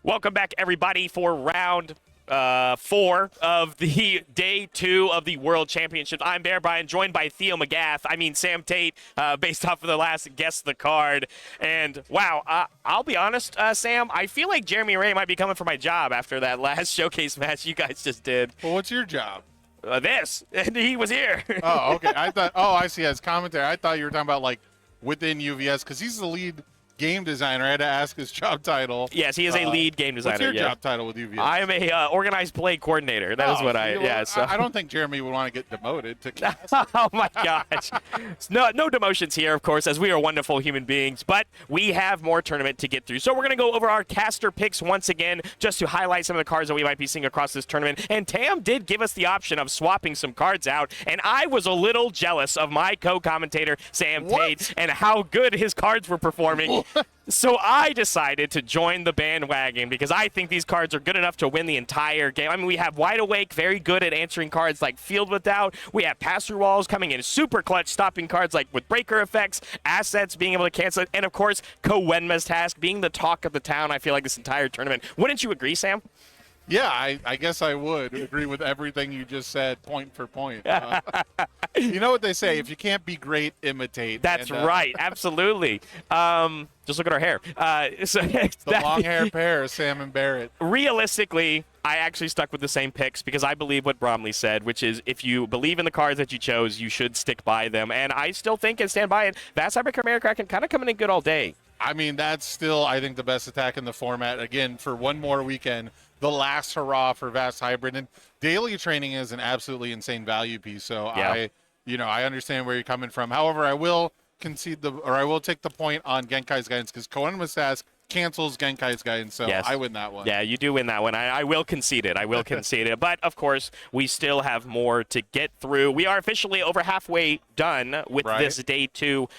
Welcome back, everybody, for round 4 of the day 2 of the World Championships. I'm Bear Brian, joined by Theo McGath. Sam Tate, based off of the last Guess the Card. And, wow, I'll be honest, Sam, I feel like Jeremy Ray might be coming for my job after that last showcase match you guys just did. Well, what's your job? This. And he was here. Oh, okay. I see. As commentary, I thought you were talking about, like, within UVS, because he's the lead game designer. I had to ask his job title. Yes, he is a lead game designer. What's your job title with UVS? I am a organized play coordinator. That is what So. I don't think Jeremy would want to get demoted to class. Oh, my gosh. No demotions here, of course, as we are wonderful human beings, but we have more tournament to get through. So we're going to go over our caster picks once again, just to highlight some of the cards that we might be seeing across this tournament. And Tam did give us the option of swapping some cards out, and I was a little jealous of my co-commentator, Sam Tate, and how good his cards were performing. So I decided to join the bandwagon because I think these cards are good enough to win the entire game. I mean, we have Wide Awake, very good at answering cards like Field Without. We have Pass-Through Walls coming in super clutch, stopping cards like with Breaker Effects, Assets being able to cancel it, and of course, Kowenma's Task being the talk of the town, I feel like, this entire tournament. Wouldn't you agree, Sam? Yeah, I guess I would agree with everything you just said, point for point. You know what they say, if you can't be great, imitate. That's right, absolutely. Just look at our hair. The long hair pair, Sam and Barrett. Realistically, I actually stuck with the same picks because I believe what Bromley said, which is if you believe in the cards that you chose, you should stick by them. And I still think and stand by it. Vast Hybrid America can kind of come in good all day. I mean, that's still, I think, the best attack in the format. Again, for one more weekend, the last hurrah for Vast Hybrid. And daily training is an absolutely insane value piece. So yeah. I understand where you're coming from. However, I will take the point on Genkai's Guidance because Kowenma's Task cancels Genkai's Guidance, so yes. I win that one. Yeah, you do win that one. I will concede it. I will concede it. But, of course, we still have more to get through. We are officially over halfway done with this Day 2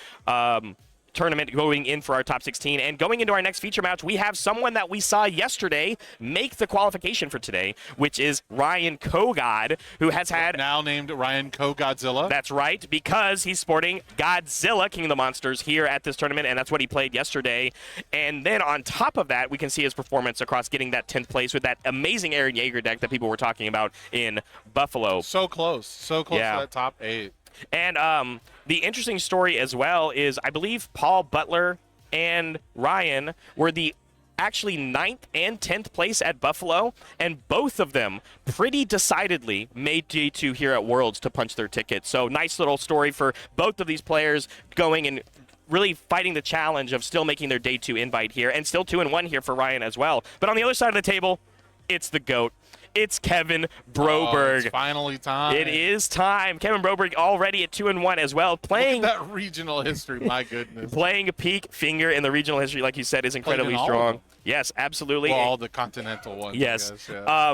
tournament going in for our top 16. And going into our next feature match, we have someone that we saw yesterday make the qualification for today, which is Ryan Kogod, who has had... Now named Ryan Godzilla. That's right, because he's sporting Godzilla, King of the Monsters, here at this tournament, and that's what he played yesterday. And then on top of that, we can see his performance across getting that 10th place with that amazing Aaron Yeager deck that people were talking about in Buffalo. So close to that top 8. And the interesting story as well is I believe Paul Butler and Ryan were the actually 9th and 10th place at Buffalo, and both of them pretty decidedly made G2 here at Worlds to punch their ticket. So nice little story for both of these players going and really fighting the challenge of still making their Day 2 invite here, and still 2-1 here for Ryan as well. But on the other side of the table, it's the GOAT. It's Kevin Broberg. It's finally time. It is time. Kevin Broberg already at 2-1 as well. Playing that regional history, my goodness. Playing a Pieck finger in the regional history, like you said, is incredibly strong. Yes, absolutely. Well, all the continental ones. Yes. I guess, yeah.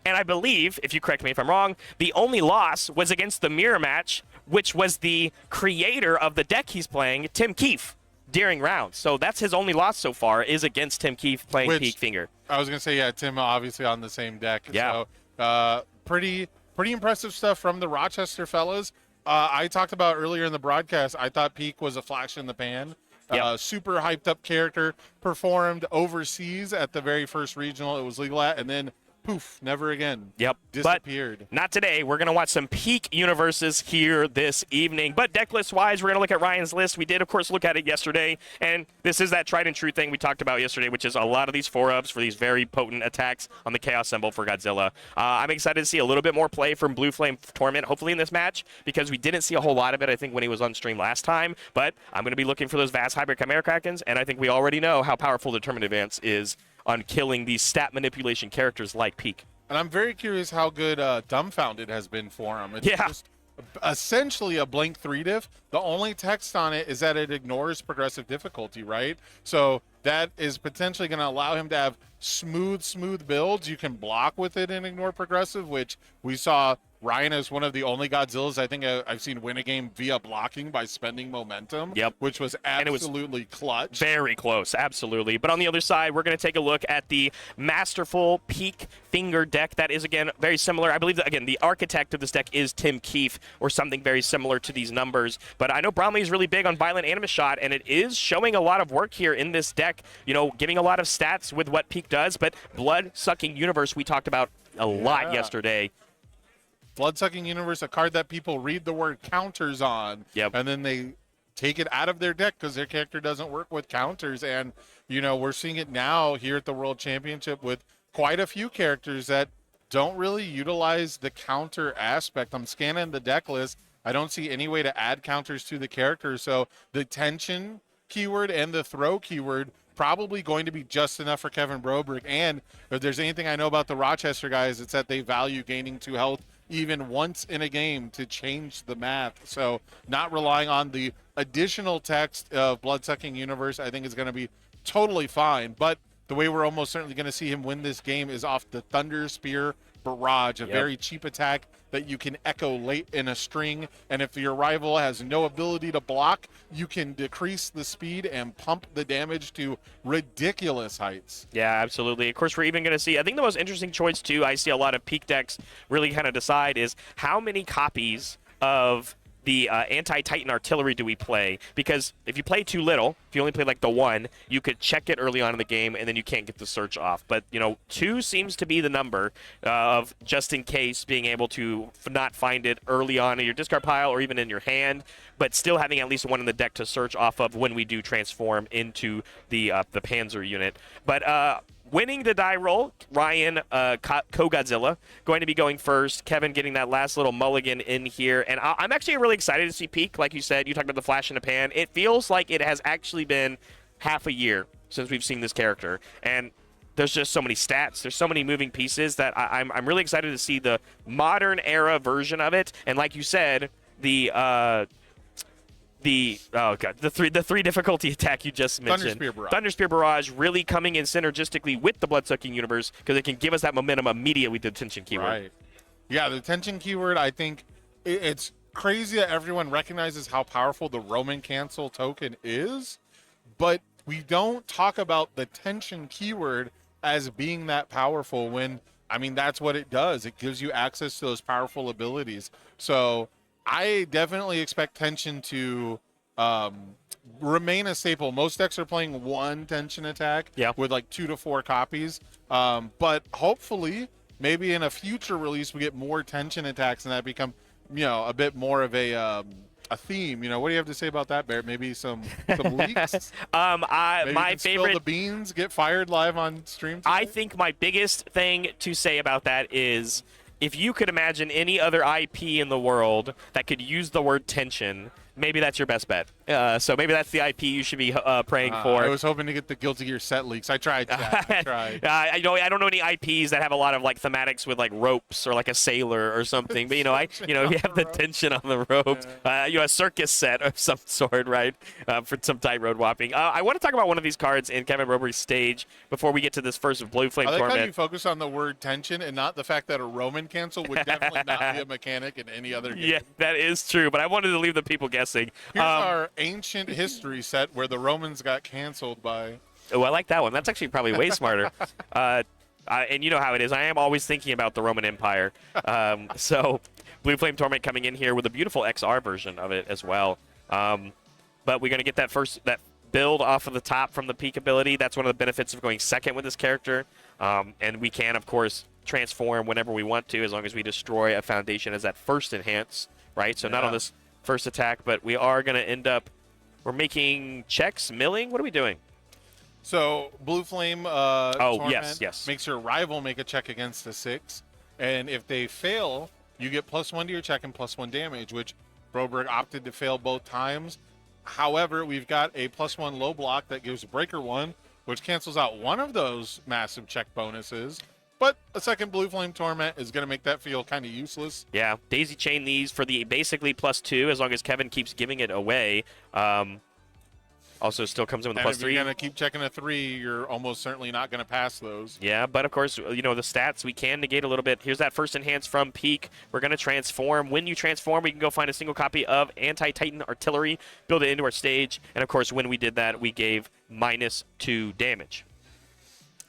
And I believe, if you correct me if I'm wrong, the only loss was against the mirror match, which was the creator of the deck he's playing, Tim Keefe, during rounds. So that's his only loss so far is against Tim Keefe playing Pieck finger. I was going to say, yeah, Tim obviously on the same deck. Yeah. So pretty impressive stuff from the Rochester fellas. I talked about earlier in the broadcast, I thought Pieck was a flash in the pan. Super hyped up character, performed overseas at the very first regional it was legal at, and then poof, never again. Yep. Disappeared. But not today. We're going to watch some Pieck UniVersus here this evening. But deck list-wise, we're going to look at Ryan's list. We did, of course, look at it yesterday. And this is that tried and true thing we talked about yesterday, which is a lot of these 4-ups for these very potent attacks on the Chaos Symbol for Godzilla. I'm excited to see a little bit more play from Blue Flame Torment, hopefully in this match, because we didn't see a whole lot of it, I think, when he was on stream last time. But I'm going to be looking for those Vast Hybrid Chimera Krakens, and I think we already know how powerful the Tournament Advance is on killing these stat manipulation characters like Pieck. And I'm very curious how good Dumbfounded has been for him. It's just essentially a blank 3-diff. The only text on it is that it ignores progressive difficulty, right? So that is potentially going to allow him to have smooth builds. You can block with it and ignore progressive, which we saw Ryan is one of the only Godzillas I think I've seen win a game via blocking by spending momentum, Yep. which was absolutely clutch. Very close, absolutely. But on the other side, we're going to take a look at the masterful Pieck finger deck. That is, again, very similar. I believe that, again, the architect of this deck is Tim Keefe or something very similar to these numbers. But I know Bromley is really big on Violent Animus Shot, and it is showing a lot of work here in this deck, you know, giving a lot of stats with what Pieck does. But Blood-Sucking Universe, we talked about a lot yesterday. Blood-Sucking Universe, a card that people read the word counters on, and then they take it out of their deck because their character doesn't work with counters. And, you know, we're seeing it now here at the World Championship with quite a few characters that don't really utilize the counter aspect. I'm scanning the deck list. I don't see any way to add counters to the character. So the tension keyword and the throw keyword probably going to be just enough for Kevin Brobrick. And if there's anything I know about the Rochester guys, it's that they value gaining 2 health even once in a game to change the math. So not relying on the additional text of Blood-Sucking Universe, I think is going to be totally fine. But the way we're almost certainly going to see him win this game is off the Thunder Spear Barrage, a very cheap attack that you can echo late in a string. And if your rival has no ability to block, you can decrease the speed and pump the damage to ridiculous heights. Yeah, absolutely. Of course, we're even going to see, I think the most interesting choice, too, I see a lot of Pieck decks really kind of decide is how many copies of the anti-Titan artillery do we play? Because if you play too little, if you only play like the 1, you could check it early on in the game and then you can't get the search off. But, you know, 2 seems to be the number of just in case being able to not find it early on in your discard pile or even in your hand, but still having at least 1 in the deck to search off of when we do transform into the Panzer unit. But winning the die roll, Ryan, Co-Godzilla, going to be going first. Kevin getting that last little mulligan in here. And I'm actually really excited to see Pieck. Like you said, you talked about the flash in the pan. It feels like it has actually been half a year since we've seen this character. And there's just so many stats. There's so many moving pieces that I'm really excited to see the modern era version of it. And like you said, the 3 difficulty attack you just mentioned. Thunder Spear Barrage really coming in synergistically with the Blood-Sucking Universe because it can give us that momentum immediately with the tension keyword. Right. Yeah, the tension keyword, I think it's crazy that everyone recognizes how powerful the Roman cancel token is, but we don't talk about the tension keyword as being that powerful when, I mean, that's what it does. It gives you access to those powerful abilities. So I definitely expect tension to remain a staple. Most decks are playing 1 tension attack with like 2 to 4 copies. But hopefully, maybe in a future release, we get more tension attacks and that become, you know, a bit more of a theme. You know, what do you have to say about that, Barrett? Maybe some leaks? My favorite. Spill the beans, get fired live on stream today? I think my biggest thing to say about that is if you could imagine any other IP in the world that could use the word tension, maybe that's your best bet. So maybe that's the IP you should be praying for. I was hoping to get the Guilty Gear set leaks. I tried. I tried. I don't know any IPs that have a lot of like thematics with like ropes or like a sailor or something. But you have the tension on the ropes. A circus set of some sort, right? For some tight road whopping. I want to talk about one of these cards in Kevin Robert's stage before we get to this first Blue Flame tournament. I like how you focus on the word tension and not the fact that a Roman cancel would definitely not be a mechanic in any other game. Yeah, that is true. But I wanted to leave the people guessing. Here's our ancient history set where the Romans got canceled by. Oh, I like that one. That's actually probably way smarter. And you know how it is. I am always thinking about the Roman Empire. So Blue Flame Torment coming in here with a beautiful XR version of it as well. But we're going to get that build off of the top from the Pieck ability. That's one of the benefits of going second with this character. And we can, of course, transform whenever we want to as long as we destroy a foundation as that first enhance, right? So not on this first attack, but we are going to end up, we're making checks, milling. What are we doing? So Blue Flame Torment makes your rival make a check against a 6. And if they fail, you get +1 to your check and +1 damage, which Broberg opted to fail both times. However, we've got a +1 low block that gives Breaker 1, which cancels out one of those massive check bonuses. But a second Blue Flame Torment is going to make that feel kind of useless. Yeah, daisy chain these for the basically +2 as long as Kevin keeps giving it away. Also still comes in with a And plus if 3. you're going to keep checking a 3, you're almost certainly not going to pass those. Yeah, but of course, the stats we can negate a little bit. Here's that first enhance from Pieck. We're going to transform. When you transform, we can go find a single copy of Anti-Titan Artillery, build it into our stage, and of course, when we did that, we gave -2 damage.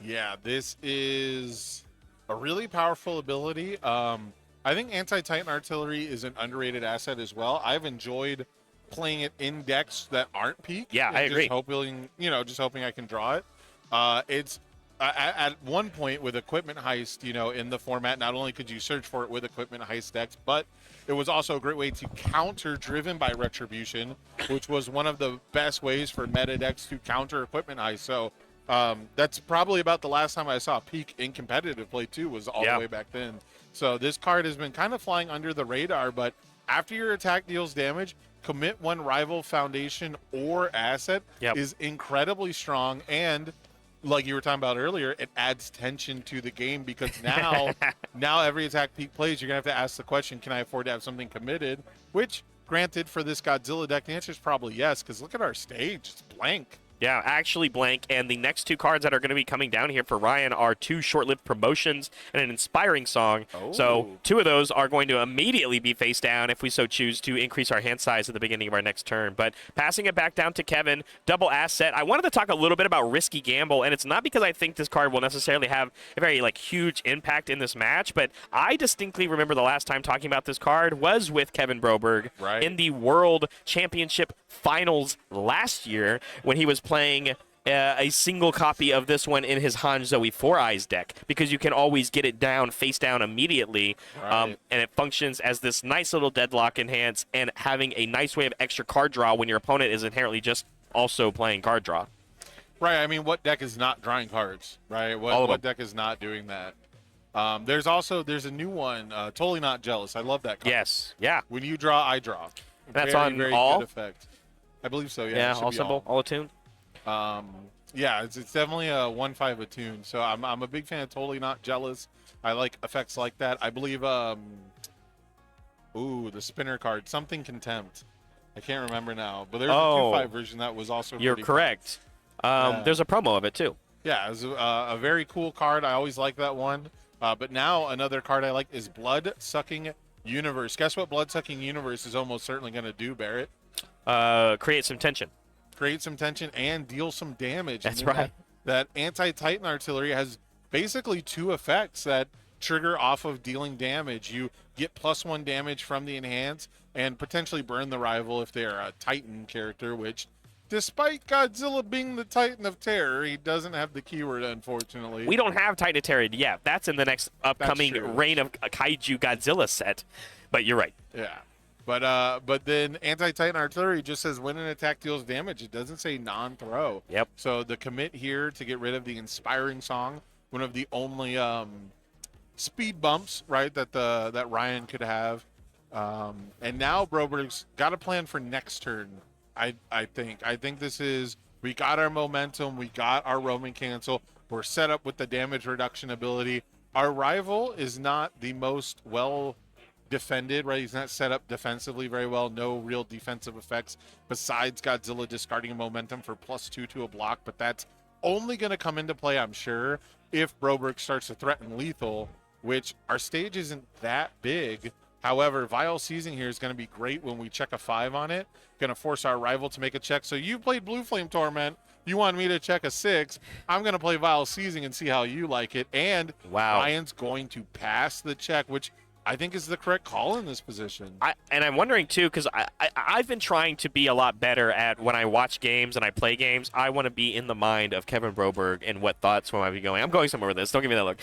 Yeah, this is a really powerful ability. I think Anti-Titan Artillery is an underrated asset as well. I've enjoyed playing it in decks that aren't Pieck. Yeah, I agree. Just hoping I can draw it. It's at one point with Equipment Heist, in the format, not only could you search for it with Equipment Heist decks, but it was also a great way to counter Driven by Retribution, which was one of the best ways for meta decks to counter Equipment Heist. So that's probably about the last time I saw Pieck in competitive play too, was all the way back then. So this card has been kind of flying under the radar, but after your attack deals damage, commit one rival foundation or asset is incredibly strong, and like you were talking about earlier, it adds tension to the game because now every attack Pieck plays, you're gonna have to ask the question, can I afford to have something committed? Which, granted, for this Godzilla deck, the answer is probably yes, because look at our stage, it's blank. Yeah, actually blank. And the next 2 cards that are going to be coming down here for Ryan are 2 short-lived promotions and an inspiring song. Oh. So 2 of those are going to immediately be face down if we so choose to increase our hand size at the beginning of our next turn. But passing it back down to Kevin, double asset. I wanted to talk a little bit about Risky Gamble, and it's not because I think this card will necessarily have a very huge impact in this match, but I distinctly remember the last time talking about this card was with Kevin Broberg in the World Championship Finals last year when he was playing a single copy of this one in his Han Zoe 4 Eyes deck, because you can always get it down face down immediately, and it functions as this nice little deadlock enhance and having a nice way of extra card draw when your opponent is inherently just also playing card draw. Right, I mean, what deck is not drawing cards, right? What deck is not doing that? There's a new one, Totally Not Jealous. I love that card. Yes, yeah. When you draw, I draw. That's very, on very all? good effect. I believe so, yeah. Yeah, all symbol, all attuned. Yeah, it's definitely a 1/5 attune. So I'm a big fan of Totally Not Jealous. I like effects like that. I believe the spinner card, something Contempt. I can't remember now, but there's a 2/5 version that was also You're correct. There's a promo of it too. Yeah, it's a very cool card. I always like that one. But now another card I like is Blood Sucking Universe. Guess what Blood Sucking Universe is almost certainly going to do, Barrett? Create some tension. Create some tension and deal some damage. That's right. That Anti-Titan Artillery has basically 2 effects that trigger off of dealing damage. You get +1 damage from the enhance and potentially burn the rival if they are a Titan character, which, despite Godzilla being the Titan of Terror, he doesn't have the keyword, unfortunately. We don't have Titan of Terror yet. That's in the next upcoming Reign of Kaiju Godzilla set. But you're right. Yeah. But then Anti-Titan Artillery just says when an attack deals damage. It doesn't say non-throw. Yep. So the commit here to get rid of the inspiring song, one of the only speed bumps, right, that Ryan could have. And now Broberg's got a plan for next turn. I think this is, we got our momentum, we got our roaming cancel, we're set up with the damage reduction ability. Our rival is not the most well defended, right? He's not set up defensively very well. No real defensive effects besides Godzilla discarding momentum for +2 to a block, but that's only going to come into play, I'm sure, if Broberg starts to threaten lethal, which our stage isn't that big. However, Vile Seizing here is going to be great when we check a 5 on it. Going to force our rival to make a check. So you played Blue Flame Torment. You want me to check a 6. I'm going to play Vile Seizing and see how you like it. And Ryan's going to pass the check, which I think is the correct call in this position. And I'm wondering, too, because I've been trying to be a lot better at when I watch games and I play games. I want to be in the mind of Kevin Broberg and what thoughts might be going. I'm going somewhere with this. Don't give me that look.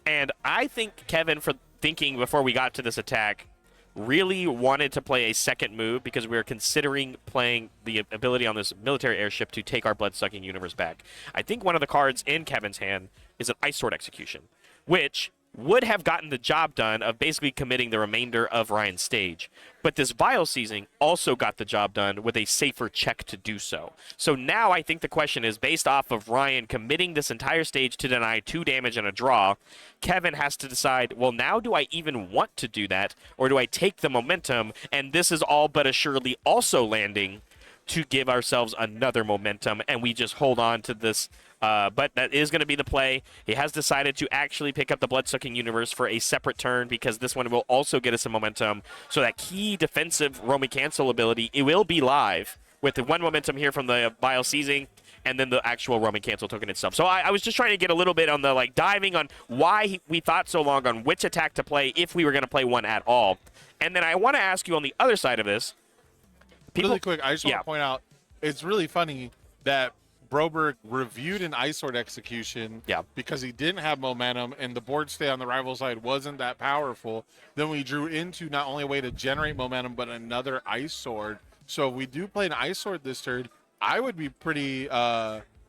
And I think Kevin, for thinking before we got to this attack, really wanted to play a second move because we were considering playing the ability on this military airship to take our blood-sucking universe back. I think one of the cards in Kevin's hand is an Ice Sword Execution, which would have gotten the job done of basically committing the remainder of Ryan's stage. But this Vile Seizing also got the job done with a safer check to do so. So now I think the question is, based off of Ryan committing this entire stage to deny 2 damage and a draw, Kevin has to decide, well, now do I even want to do that, or do I take the momentum? And this is all but assuredly also landing to give ourselves another momentum, and we just hold on to this. But that is going to be the play. He has decided to actually pick up the Bloodsucking Universe for a separate turn because this one will also get us some momentum. So that key defensive Roaming Cancel ability, it will be live with the 1 momentum here from the Bile Seizing and then the actual Roaming Cancel token itself. So I was just trying to get a little bit on the diving on why we thought so long on which attack to play if we were going to play one at all. And then I want to ask you on the other side of this. Really quick, I just want to point out, it's really funny that Broberg reviewed an Ice Sword execution because he didn't have momentum and the board stay on the rival side wasn't that powerful. Then we drew into not only a way to generate momentum, but another Ice Sword. So if we do play an Ice Sword this turn, I would be pretty,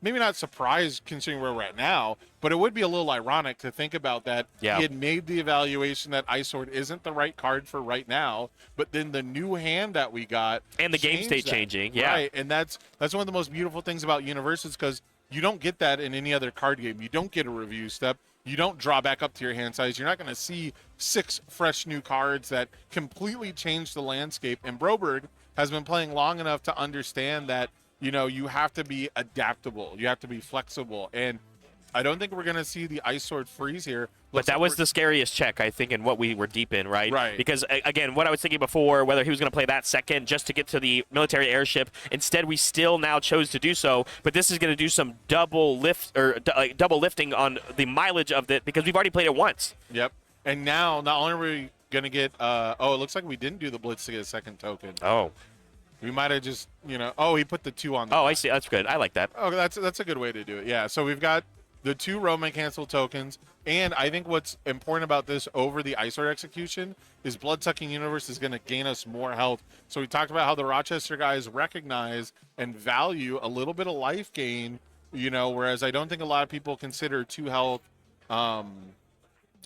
maybe not surprised considering where we're at now, but it would be a little ironic to think about that. He had made the evaluation that Ice Sword isn't the right card for right now, but then the new hand that we got and the game state changing, right? And that's one of the most beautiful things about UniVersus, because you don't get that in any other card game. You don't get a review step. You don't draw back up to your hand size. You're not going to see 6 fresh new cards that completely change the landscape. And Broberg has been playing long enough to understand that, you know, you have to be adaptable. You have to be flexible. And I don't think we're going to see the Ice Sword freeze here. But that was the scariest check, I think, in what we were deep in, right? Right. Because, again, what I was thinking before, whether he was going to play that second just to get to the military airship, instead we still now chose to do so. But this is going to do some double lifting on the mileage of it because we've already played it once. Yep. And now, not only are we going to get, it looks like we didn't do the Blitz to get a second token. Oh. We might have just, he put the 2 on the I see. That's good. I like that. Oh, that's a good way to do it. Yeah. So we've got the 2 Roman Cancel tokens. And I think what's important about this over the Ice Sword execution is Bloodsucking Universe is going to gain us more health. So we talked about how the Rochester guys recognize and value a little bit of life gain, whereas I don't think a lot of people consider 2 health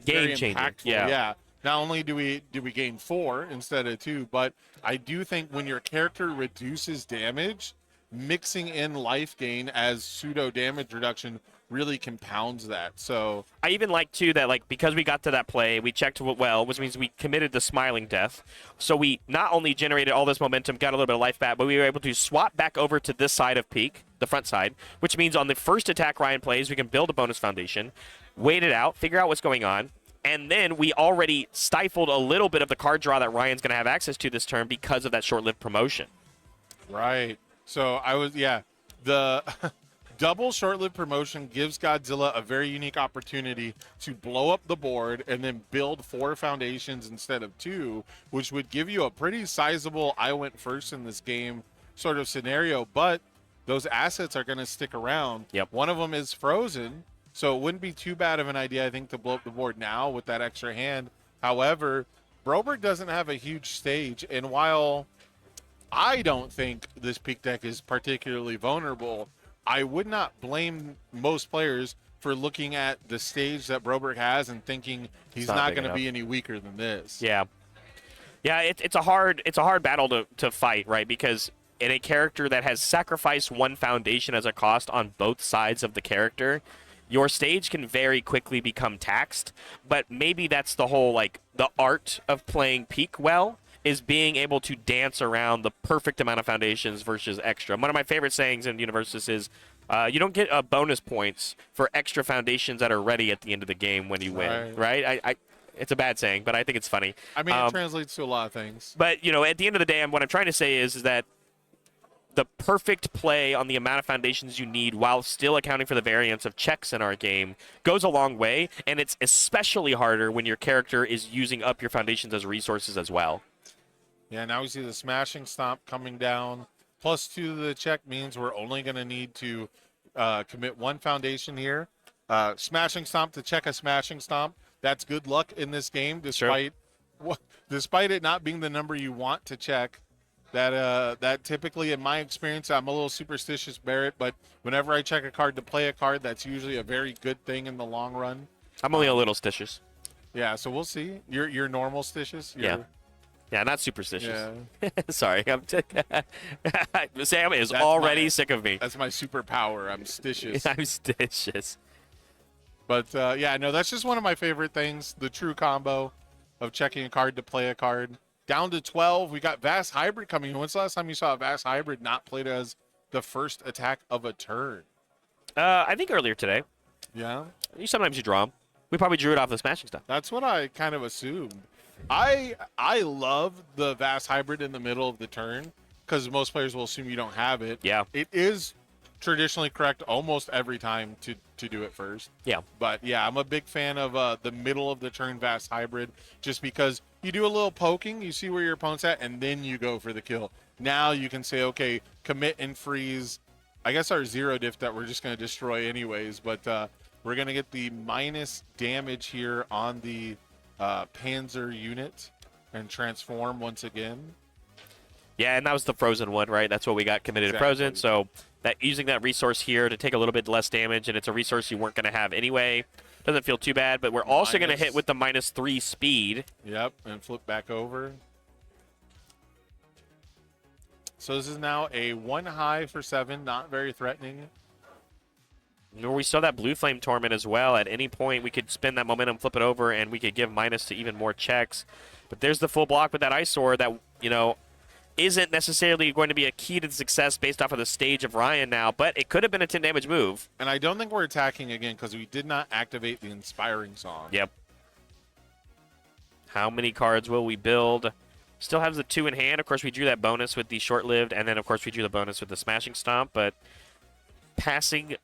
game changing. Yeah. Not only do we gain 4 instead of 2, but I do think when your character reduces damage, mixing in life gain as pseudo damage reduction really compounds that. So I even like too that because we got to that play, we checked well, which means we committed the Smiling Death. So we not only generated all this momentum, got a little bit of life back, but we were able to swap back over to this side of Pieck, the front side, which means on the first attack Ryan plays, we can build a bonus foundation, wait it out, figure out what's going on. And then we already stifled a little bit of the card draw that Ryan's going to have access to this turn because of that short-lived promotion. Right. So the double short-lived promotion gives Godzilla a very unique opportunity to blow up the board and then build 4 foundations instead of 2, which would give you a pretty sizable I went first in this game sort of scenario. But those assets are going to stick around. Yep. One of them is frozen. So it wouldn't be too bad of an idea, I think, to blow up the board now with that extra hand. However, Broberg doesn't have a huge stage. And while I don't think this Pieck deck is particularly vulnerable, I would not blame most players for looking at the stage that Broberg has and thinking he's not going to be any weaker than this. Yeah. Yeah, it's a hard battle to fight, right? Because in a character that has sacrificed 1 foundation as a cost on both sides of the character, your stage can very quickly become taxed, but maybe that's the whole, the art of playing Pieck well, is being able to dance around the perfect amount of foundations versus extra. One of my favorite sayings in UniVersus is, you don't get bonus points for extra foundations that are ready at the end of the game when you win, right? It's a bad saying, but I think it's funny. I mean, it translates to a lot of things. But, at the end of the day, what I'm trying to say is that the perfect play on the amount of foundations you need while still accounting for the variance of checks in our game goes a long way, and it's especially harder when your character is using up your foundations as resources as well. Yeah, now we see the Smashing Stomp coming down. +2 to the check means we're only going to need to commit 1 foundation here. Smashing Stomp to check a Smashing Stomp. That's good luck in this game, despite it not being the number you want to check. That typically, in my experience, I'm a little superstitious, Barrett, but whenever I check a card to play a card, that's usually a very good thing in the long run. I'm only a little stitious. Yeah, so we'll see. You're normal stitious? Yeah, not superstitious. Yeah. Sorry. Sam is already sick of me. That's my superpower. I'm stitious. I'm stitious. But, that's just one of my favorite things, the true combo of checking a card to play a card. down to 12. We got Vast Hybrid coming in. When's the last time you saw a Vast Hybrid not played as the first attack of a turn? I think earlier today. Yeah. Sometimes you draw them. We probably drew it off the smashing stuff. That's what I kind of assumed. I love the Vast Hybrid in the middle of the turn because most players will assume you don't have it. Yeah. It is traditionally correct almost every time to do it first. Yeah. But yeah, I'm a big fan of the middle of the turn Vast Hybrid just because you do a little poking, you see where your opponent's at, and then you go for the kill. Now you can say, okay, commit and freeze. I guess our 0 diff that we're just going to destroy anyways, but we're going to get the minus damage here on the Panzer unit and transform once again. Yeah, and that was the frozen one, right? That's what we got committed to frozen. So that using that resource here to take a little bit less damage, and it's a resource you weren't going to have anyway. Doesn't feel too bad, but we're also going to hit with the -3 speed. Yep, and flip back over. So this is now a 1 high for 7, not very threatening. We saw that Blue Flame Torment as well. At any point, we could spin that momentum, flip it over, and we could give minus to even more checks. But there's the full block with that Eyesore that, isn't necessarily going to be a key to success based off of the stage of Ryan now, but it could have been a 10 damage move. And I don't think we're attacking again because we did not activate the Inspiring Song. Yep. How many cards will we build? Still has the 2 in hand. Of course, we drew that bonus with the short-lived, and then, of course, we drew the bonus with the Smashing Stomp, but passing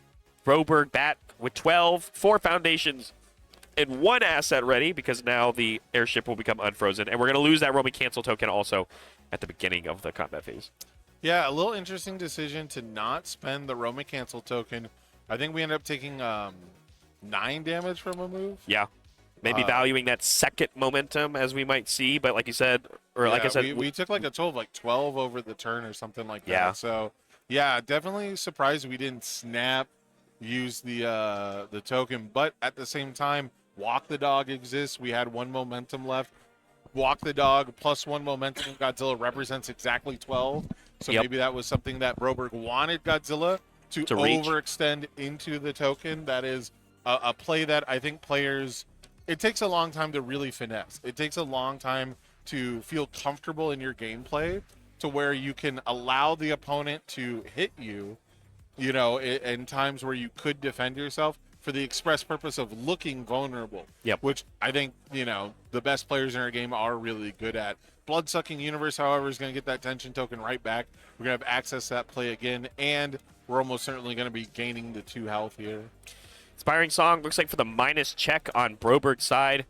Broberg back with 12, 4 foundations, and 1 asset ready because now the airship will become unfrozen, and we're going to lose that roaming cancel token also at the beginning of the combat phase. Yeah, a little interesting decision to not spend the Roman Cancel token. I think we ended up taking 9 damage from a move. Yeah. Maybe valuing that second momentum as we might see, but like you said, or like I said, we took like a total of 12 over the turn or something like that. Yeah. So, yeah, definitely surprised we didn't use the token, but at the same time, Walk the Dog exists. We had 1 momentum left. Walk the Dog plus 1 momentum in Godzilla represents exactly 12. So maybe that was something that Broberg wanted Godzilla to reach. overextend into the token. That is a play that I think players, it takes a long time to really finesse. It takes a long time to feel comfortable in your gameplay to where you can allow the opponent to hit you, in times where you could defend yourself for the express purpose of looking vulnerable. Yep. Which I think, the best players in our game are really good at. Blood-Sucking Universe, however, is going to get that tension token right back. We're going to have access to that play again, and we're almost certainly going to be gaining the 2 health here. Inspiring Song looks like for the minus check on Broberg's side.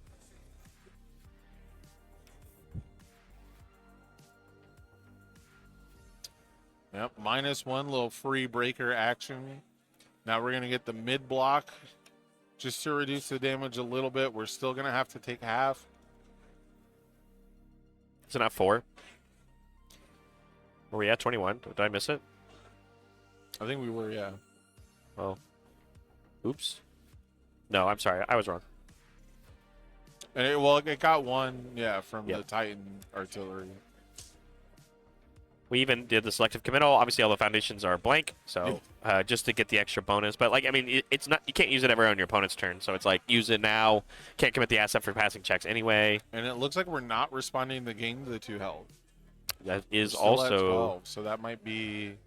Yep, -1 little free breaker action. Now we're going to get the mid block just to reduce the damage a little bit. We're still going to have to take half. Is it not 4? Were we at 21? Did I miss it? I think we were, yeah. Oh. Oops. No, I'm sorry. I was wrong. And it got 1, from the Titan artillery. We even did the selective committal. Obviously, all the foundations are blank, so just to get the extra bonus. But it's not. You can't use it ever on your opponent's turn. So it's like use it now. Can't commit the asset for passing checks anyway. And it looks like we're not responding the game to the 2 health. That is we're still also at 12, so that might be.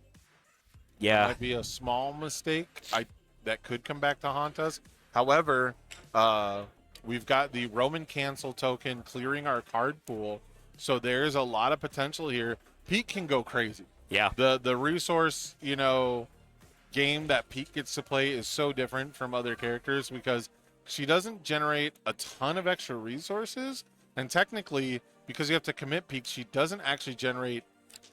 Yeah. Might be a small mistake. That could come back to haunt us. However, we've got the Roman Cancel token clearing our card pool, so there's a lot of potential here. Pieck can go crazy. Yeah. The resource, game that Pieck gets to play is so different from other characters because she doesn't generate a ton of extra resources, and technically, because you have to commit Pieck, she doesn't actually generate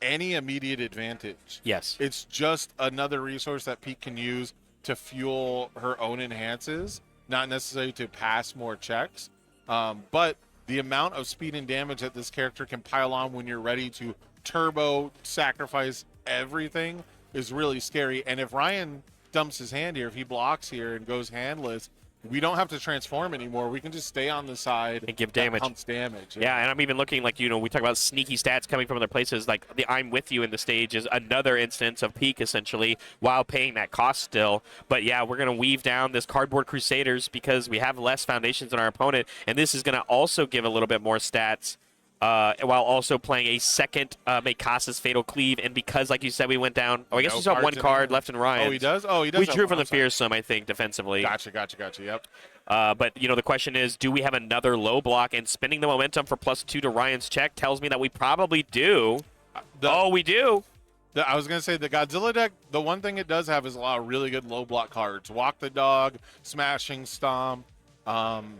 any immediate advantage. Yes. It's just another resource that Pieck can use to fuel her own enhances, not necessarily to pass more checks. But the amount of speed and damage that this character can pile on when you're ready to turbo sacrifice everything is really scary. And if Ryan dumps his hand here, if he blocks here and goes handless, we don't have to transform anymore. We can just stay on the side and give damage. Pumps damage. Yeah, and I'm even looking we talk about sneaky stats coming from other places. Like the I'm with you in the stage is another instance of Pieck essentially while paying that cost still. But yeah, we're going to weave down this Cardboard Crusaders because we have less foundations than our opponent, and this is going to also give a little bit more stats while also playing a second Mikasa's Fatal Cleave. And because, like you said, we went down. Oh, I guess No you saw one cards in card hand. left and right. Oh, he does? Oh, he does. We have drew one. from the I'm sorry. Fearsome, I think, defensively. Gotcha. Yep. But, the question is, do we have another low block? And spinning the momentum for +2 to Ryan's check tells me that we probably do. We do. I was going to say the Godzilla deck, the one thing it does have is a lot of really good low block cards. Walk the Dog, Smashing Stomp. I'm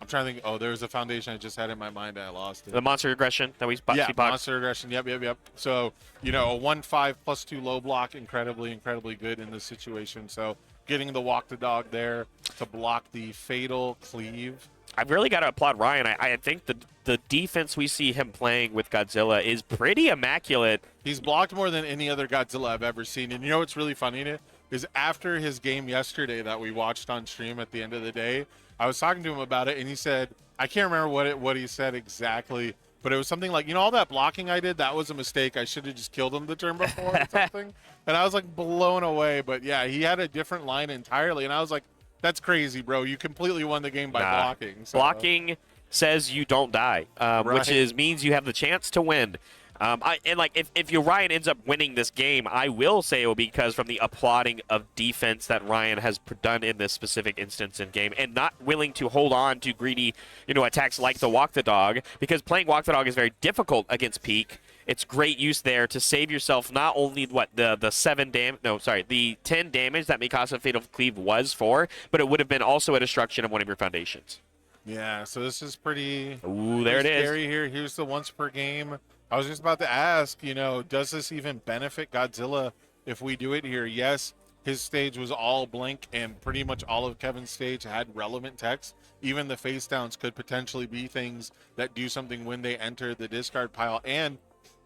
trying to think. Oh, there's a foundation I just had in my mind and I lost it. The Monster Aggression that we Yeah, Monster Aggression. Yep. So, a 1/5 +2 low block, incredibly good in this situation. So, getting the Walk the Dog there to block the Fatal Cleave. I've really got to applaud Ryan. I think the defense we see him playing with Godzilla is pretty immaculate. He's blocked more than any other Godzilla I've ever seen. And you know what's really funny to is after his game yesterday that we watched on stream at the end of the day, I was talking to him about it, and he said, I can't remember what he said exactly, but it was something like, all that blocking I did, that was a mistake. I should have just killed him the turn before or something. And I was like blown away. But yeah, he had a different line entirely, and I was like, that's crazy, bro. You completely won the game by blocking. So. Blocking says you don't die, which means you have the chance to win. If Ryan ends up winning this game, I will say it will be because from the applauding of defense that Ryan has done in this specific instance in game, and not willing to hold on to greedy, attacks like the Walk the Dog, because playing Walk the Dog is very difficult against Pieck. It's great use there to save yourself not only the 10 damage that Mikasa Fatal Cleave was for, but it would have been also a destruction of one of your foundations. Yeah, so this is pretty. Ooh, there it is. Scary here. Here's the once per game. I was just about to ask, does this even benefit Godzilla if we do it here? Yes, his stage was all blank, and pretty much all of Kevin's stage had relevant text. Even the face downs could potentially be things that do something when they enter the discard pile. And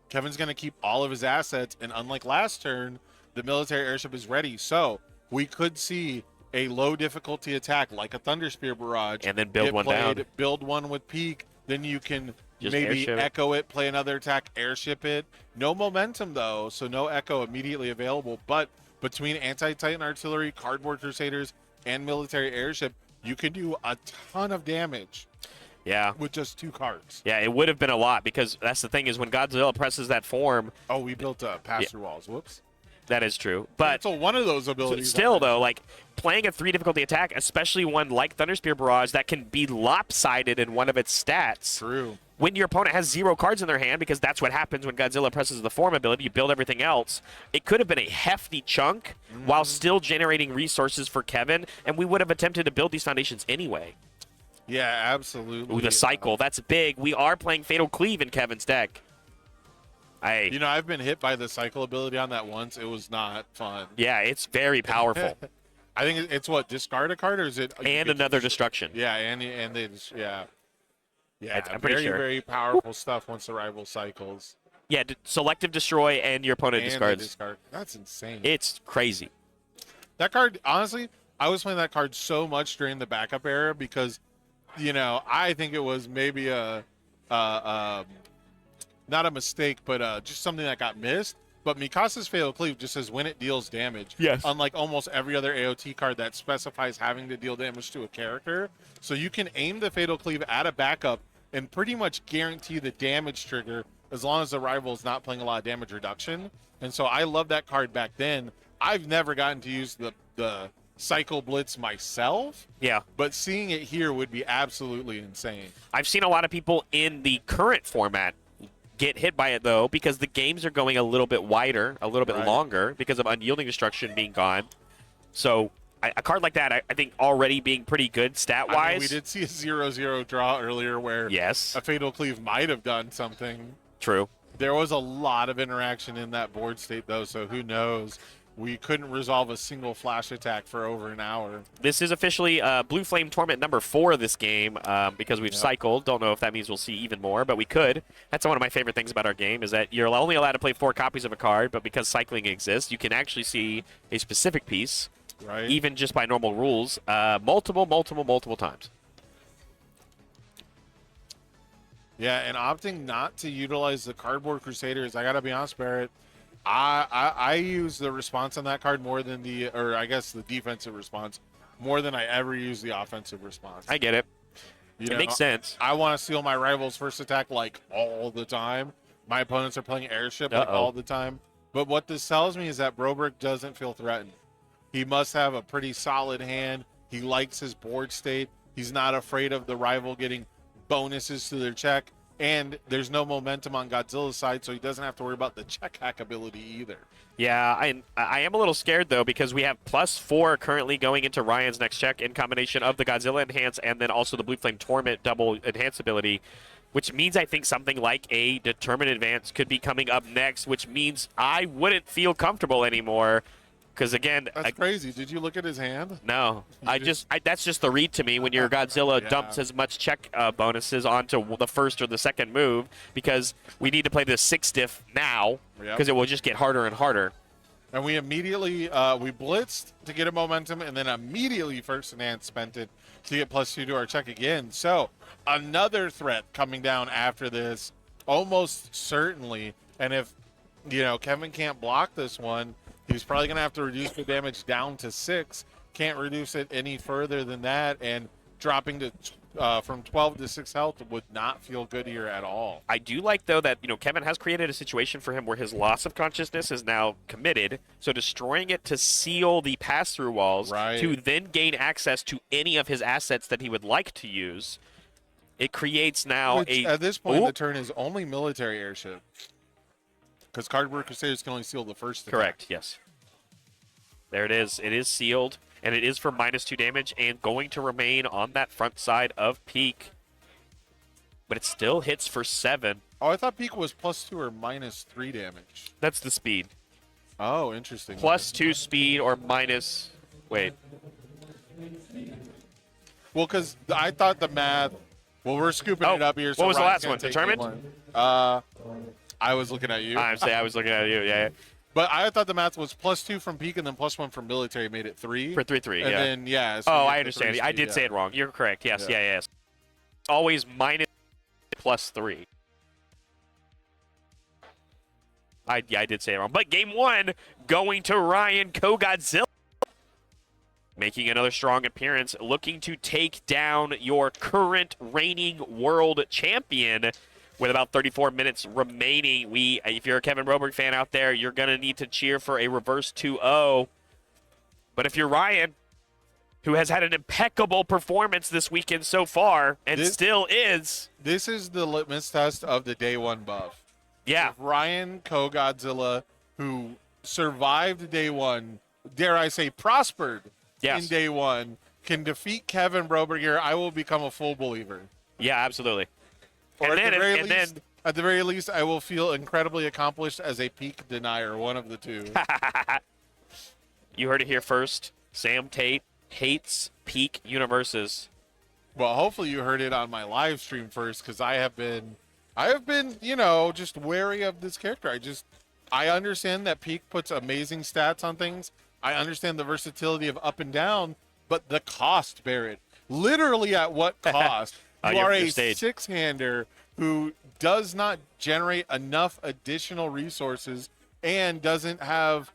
Kevin's going to keep all of his assets, and unlike last turn, the military airship is ready. So we could see a low difficulty attack like a Thunder Spear Barrage. And then build one down. Build one with Pieck. Then you can just maybe airship echo it, play another attack, airship it. No momentum, though, so no echo immediately available. But between Anti-Titan Artillery, Cardboard Crusaders, and military airship, you can do a ton of damage. Yeah. With just 2 cards. Yeah, it would have been a lot, because that's the thing is when Godzilla presses that form. Oh, we built pass-through walls. Whoops. That is true. But so one of those abilities. Still, though, playing a 3 difficulty attack, especially one like Thunder Spear Barrage that can be lopsided in one of its stats. True. When your opponent has 0 cards in their hand, because that's what happens when Godzilla presses the form ability, you build everything else. It could have been a hefty chunk while still generating resources for Kevin, and we would have attempted to build these foundations anyway. Yeah, absolutely. Ooh, the cycle. That's big. We are playing Fatal Cleave in Kevin's deck. I've been hit by the cycle ability on that once. It was not fun. Yeah, it's very powerful. I think it's what, discard a card, or is it? And another destruction. Yeah, and they just, yeah. Yeah, I'm pretty sure. Very powerful stuff once the rival cycles. Yeah, selective destroy and your opponent discards. That's insane. It's crazy. That card, honestly, I was playing that card so much during the backup era because, I think it was maybe not a mistake, but just something that got missed. But Mikasa's Fatal Cleave just says when it deals damage. Yes. Unlike almost every other AOT card that specifies having to deal damage to a character. So you can aim the Fatal Cleave at a backup and pretty much guarantee the damage trigger as long as the rival is not playing a lot of damage reduction. And so I love that card back then. I've never gotten to use the Cycle Blitz myself. Yeah. But seeing it here would be absolutely insane. I've seen a lot of people in the current format get hit by it, though, because the games are going a little bit wider, a little bit longer, because of Unyielding Destruction being gone. So a card like that, I think, already being pretty good stat-wise. We did see a 0-0 draw earlier where a Fatal Cleave might have done something. True. There was a lot of interaction in that board state, though, so who knows. We couldn't resolve a single flash attack for over an hour. This is officially Blue Flame Torment number 4 this game because we've cycled. Don't know if that means we'll see even more, but we could. That's one of my favorite things about our game is that you're only allowed to play 4 copies of a card, but because cycling exists, you can actually see a specific piece, even just by normal rules, multiple times. Yeah, and opting not to utilize the Cardboard Crusaders, I got to be honest, Barrett, I use the response on that card more than the defensive response more than I ever use the offensive response. I get it. You It know, makes sense. I want to steal my rival's first attack like all the time. My opponents are playing airship like all the time. But what this tells me is that Broberg doesn't feel threatened. He must have a pretty solid hand. He likes his board state. He's not afraid of the rival getting bonuses to their check. And there's no momentum on Godzilla's side, so he doesn't have to worry about the check hack ability either. Yeah, I am a little scared, though, because we have +4 currently going into Ryan's next check in combination of the Godzilla Enhance and then also the Blue Flame Torment double enhance ability, which means I think something like a Determined Advance could be coming up next, which means I wouldn't feel comfortable anymore. Because, again... That's crazy. Did you look at his hand? No. That's just the read to me when your Godzilla dumps as much check bonuses onto the first or the second move, because we need to play this 6-diff now, because it will just get harder and harder. And we immediately, we blitzed to get a momentum, and then immediately first enhance spent it to get +2 to our check again. So another threat coming down after this, almost certainly. And if, Kevin can't block this one, he's probably going to have to reduce the damage down to 6. Can't reduce it any further than that, and dropping to from 12 to 6 health would not feel good here at all. I do like, though, that Kevin has created a situation for him where his loss of consciousness is now committed, so destroying it to seal the pass-through walls to then gain access to any of his assets that he would like to use. It creates now at this point, the turn is only military airship. Because Cardwell Crusaders can only seal the first attack. Correct, yes. There it is. It is sealed, and it is for -2 damage and going to remain on that front side of Pieck. But it still hits for 7. Oh, I thought Pieck was +2 or -3 damage. That's the speed. Oh, interesting. +2 speed or minus... Wait. Well, because I thought the math... Well, we're scooping it up here. So what was the Ryan's last one? Determined? I was looking at you. I was looking at you, yeah. But I thought the math was +2 from Pieck and then +1 from military made it 3. For 3-3, and yeah. then, So I understand. I did say it wrong. You're correct. Yes, yes. Always -+3. I did say it wrong. But game 1, going to Ryan Godzilla. Making another strong appearance, looking to take down your current reigning world champion. With about 34 minutes remaining, if you're a Kevin Broberg fan out there, you're going to need to cheer for a reverse 2-0. But if you're Ryan, who has had an impeccable performance this weekend so far, and still is... This is the litmus test of the day 1 buff. Yeah. If Ryan Godzilla, who survived day 1, dare I say prospered in day 1, can defeat Kevin Broberg here, I will become a full believer. Yeah, absolutely. Or at the very least, I will feel incredibly accomplished as a Pieck denier, one of the two. You heard it here first. Sam Tate hates Pieck UniVersus. Well, hopefully you heard it on my live stream first, because I have been, just wary of this character. I understand that Pieck puts amazing stats on things. I understand the versatility of up and down, but the cost, Barrett. Literally at what cost? You are a 6-hander who does not generate enough additional resources and doesn't have,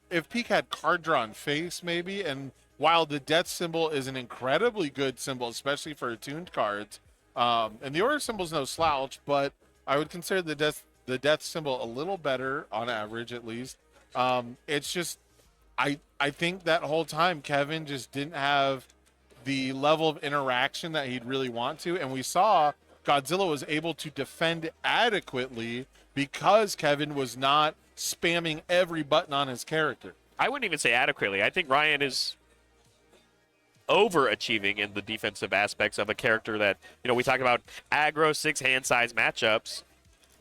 if Pieck had card draw on face maybe, and while the death symbol is an incredibly good symbol, especially for attuned cards, and the order symbol is no slouch, but I would consider the death symbol a little better on average, at least. It's just, I think that whole time Kevin just didn't have the level of interaction that he'd really want to, and we saw Godzilla was able to defend adequately because Kevin was not spamming every button on his character. I wouldn't even say adequately. I think Ryan is overachieving in the defensive aspects of a character that, we talk about aggro 6-hand size matchups.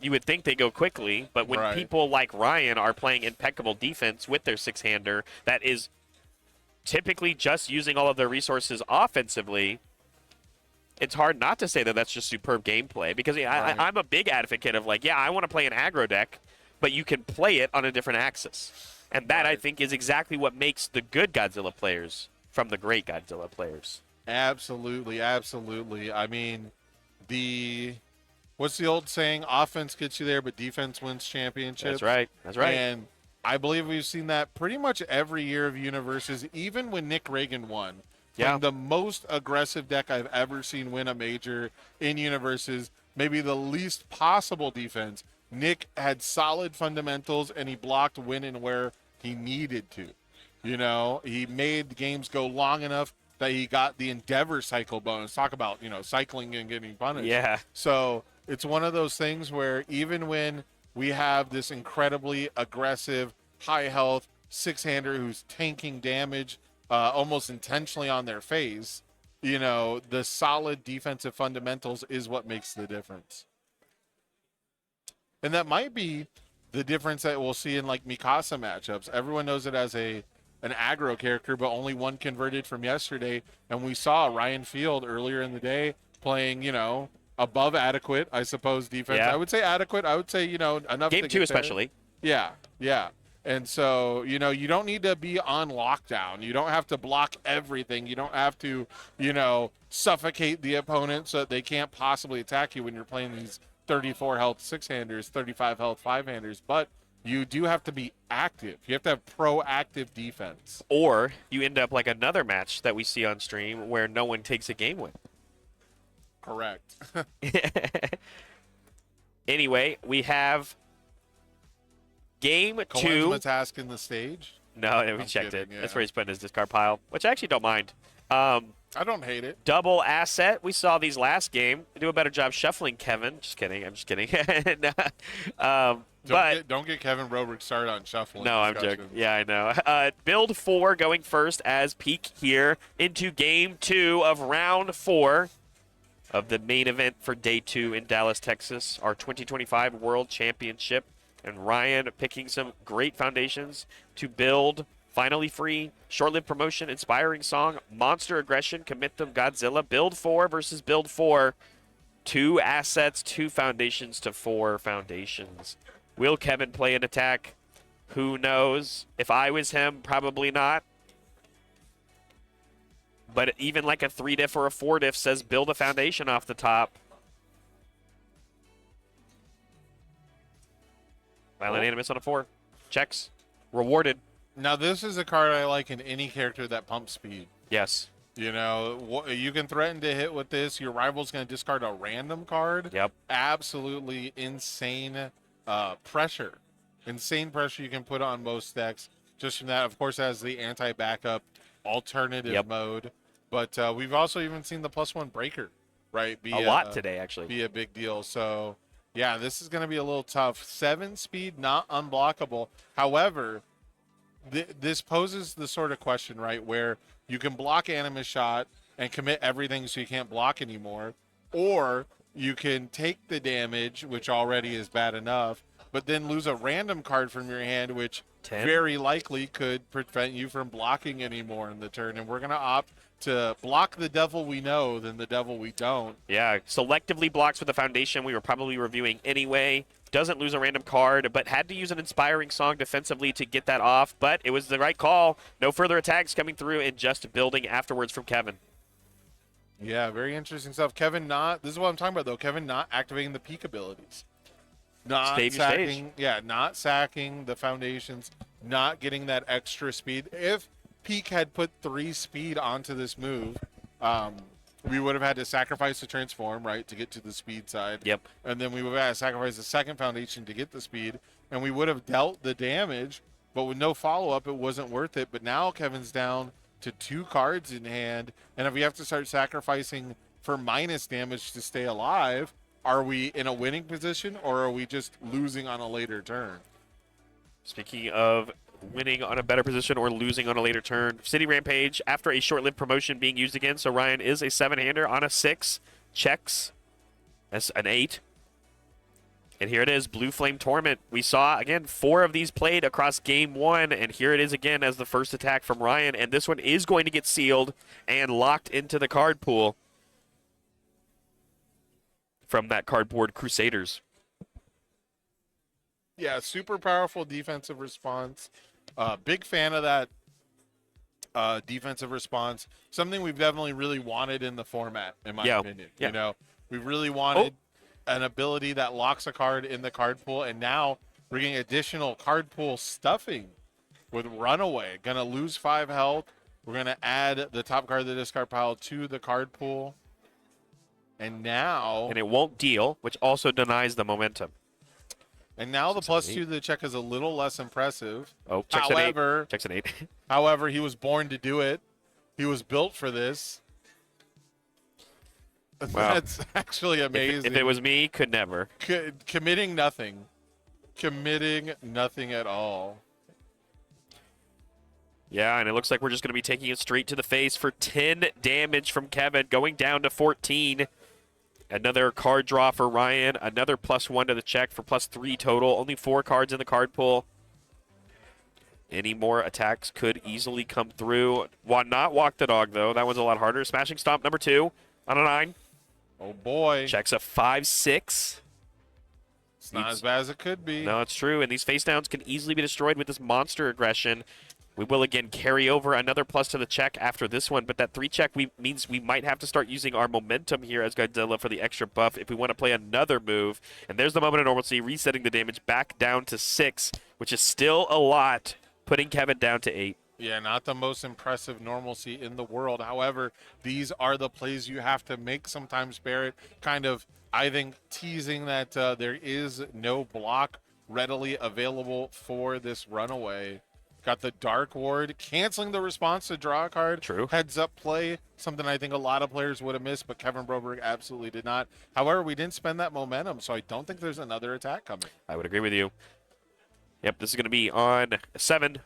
You would think they go quickly, but when people like Ryan are playing impeccable defense with their 6-hander that is typically just using all of their resources offensively, it's hard not to say that that's just superb gameplay, because I'm a big advocate of I want to play an aggro deck, but you can play it on a different axis. And that, I think, is exactly what makes the good Godzilla players from the great Godzilla players. Absolutely, absolutely. I mean, what's the old saying? Offense gets you there, but defense wins championships. That's right. And I believe we've seen that pretty much every year of UniVersus, even when Nick Reagan won. Yeah. Playing the most aggressive deck I've ever seen win a major in UniVersus, maybe the least possible defense. Nick had solid fundamentals, and he blocked when and where he needed to. You know, he made games go long enough that he got the Endeavor cycle bonus. Talk about, cycling and getting punished. Yeah. So it's one of those things where even when we have this incredibly aggressive, high health six-hander who's tanking damage almost intentionally on their face, the solid defensive fundamentals is what makes the difference. And that might be the difference that we'll see in like Mikasa matchups. Everyone knows it as an aggro character, but only one converted from yesterday. And we saw Ryan Field earlier in the day playing, above adequate, I suppose, defense. Yeah. I would say adequate. I would say, enough Game to 2 get especially. there. Yeah. And so, you don't need to be on lockdown. You don't have to block everything. You don't have to, suffocate the opponent so that they can't possibly attack you when you're playing these 34 health six-handers, 35 health five-handers. But you do have to be active. You have to have proactive defense. Or you end up like another match that we see on stream where no one takes a game win. Correct. Anyway, we have game 2. Task in the stage. No, we I'm checked kidding, it. yeah. That's where he's putting his discard pile, which I actually don't mind. I don't hate it. Double asset. We saw these last game. Do a better job shuffling, Kevin. Just kidding. I'm just kidding. Don't get Kevin Roberts started on shuffling. No, I'm joking. Yeah, I know. Build 4 going first as Pieck here into game 2 of round 4 of the main event for day 2 in Dallas, Texas, our 2025 World Championship. And Ryan picking some great foundations to build. Finally Free, Short-Lived Promotion, Inspiring Song, Monster Aggression, Commit Them, Godzilla, Build 4 versus Build 4. 2 assets, 2 foundations to 4 foundations. Will Kevin play an attack? Who knows? If I was him, probably not. But even like a 3-diff or a 4-diff says build a foundation off the top. Violent Animus on a 4. Checks. Rewarded. Now, this is a card I like in any character that pumps speed. Yes. You can threaten to hit with this. Your rival's going to discard a random card. Yep. Absolutely insane pressure. Insane pressure you can put on most decks. Just from that, of course, as the anti-backup alternative mode. But we've also even seen the +1 breaker, right? Be a lot today, actually. Be a big deal. So, yeah, this is going to be a little tough. 7 speed, not unblockable. However, this poses the sort of question, right, where you can block Animus Shot and commit everything so you can't block anymore, or you can take the damage, which already is bad enough, but then lose a random card from your hand, which 10? very likely could prevent you from blocking anymore in the turn. And we're going to opt to block the devil we know than the devil we don't. Yeah, selectively blocks with the foundation we were probably reviewing anyway. Doesn't lose a random card, but had to use an Inspiring Song defensively to get that off. But it was the right call. No further attacks coming through and just building afterwards from Kevin. Yeah, very interesting stuff. Kevin this is what I'm talking about, though. Kevin not activating the Pieck abilities. Not sacking, not sacking the foundations, not getting that extra speed. If Pieck had put 3 speed onto this move, we would have had to sacrifice the transform, right, to get to the speed side. Yep. And then we would have had to sacrifice the second foundation to get the speed, and we would have dealt the damage, but with no follow-up, it wasn't worth it. But now Kevin's down to 2 cards in hand, and if we have to start sacrificing for minus damage to stay alive, are we in a winning position, or are we just losing on a later turn? Speaking of winning on a better position or losing on a later turn, City Rampage after a short-lived promotion being used again. So Ryan is a 7-hander on a 6. Checks. That's an 8. And here it is, Blue Flame Torment. We saw, again, 4 of these played across game 1, and here it is again as the first attack from Ryan. And this one is going to get sealed and locked into the card pool from that cardboard Crusaders. Yeah, super powerful defensive response. Big fan of that defensive response. Something we've definitely really wanted in the format, in my opinion. Yeah. We really wanted an ability that locks a card in the card pool, and now we're getting additional card pool stuffing with Runaway. Gonna lose 5 health. We're going to add the top card of the discard pile to the card pool. And now... And it won't deal, which also denies the momentum. And now the +2 to the check is a little less impressive. Oh, checks however, an 8. Checks an 8. However, he was born to do it. He was built for this. Wow. That's actually amazing. If it was me, could never. Committing nothing. Committing nothing at all. Yeah, and it looks like we're just going to be taking it straight to the face for 10 damage from Kevin, going down to 14. Another card draw for Ryan. Another +1 to the check for +3 total. Only 4 cards in the card pool. Any more attacks could easily come through. Not walk the dog, though. That one's a lot harder. Smashing Stomp number 2 on a 9. Oh, boy. Checks a 5/6. It's not as bad as it could be. No, it's true. And these face downs can easily be destroyed with this monster aggression. We will again carry over another plus to the check after this one, but that 3 check means we might have to start using our momentum here as Godzilla for the extra buff if we want to play another move. And there's the moment of normalcy, resetting the damage back down to 6, which is still a lot, putting Kevin down to 8. Yeah, not the most impressive normalcy in the world. However, these are the plays you have to make sometimes, Barrett. Kind of, I think, teasing that there is no block readily available for this runaway. Got the Dark Ward, canceling the response to draw a card. True. Heads up play, something I think a lot of players would have missed, but Kevin Broberg absolutely did not. However, we didn't spend that momentum, so I don't think there's another attack coming. I would agree with you. Yep, this is going to be on 7.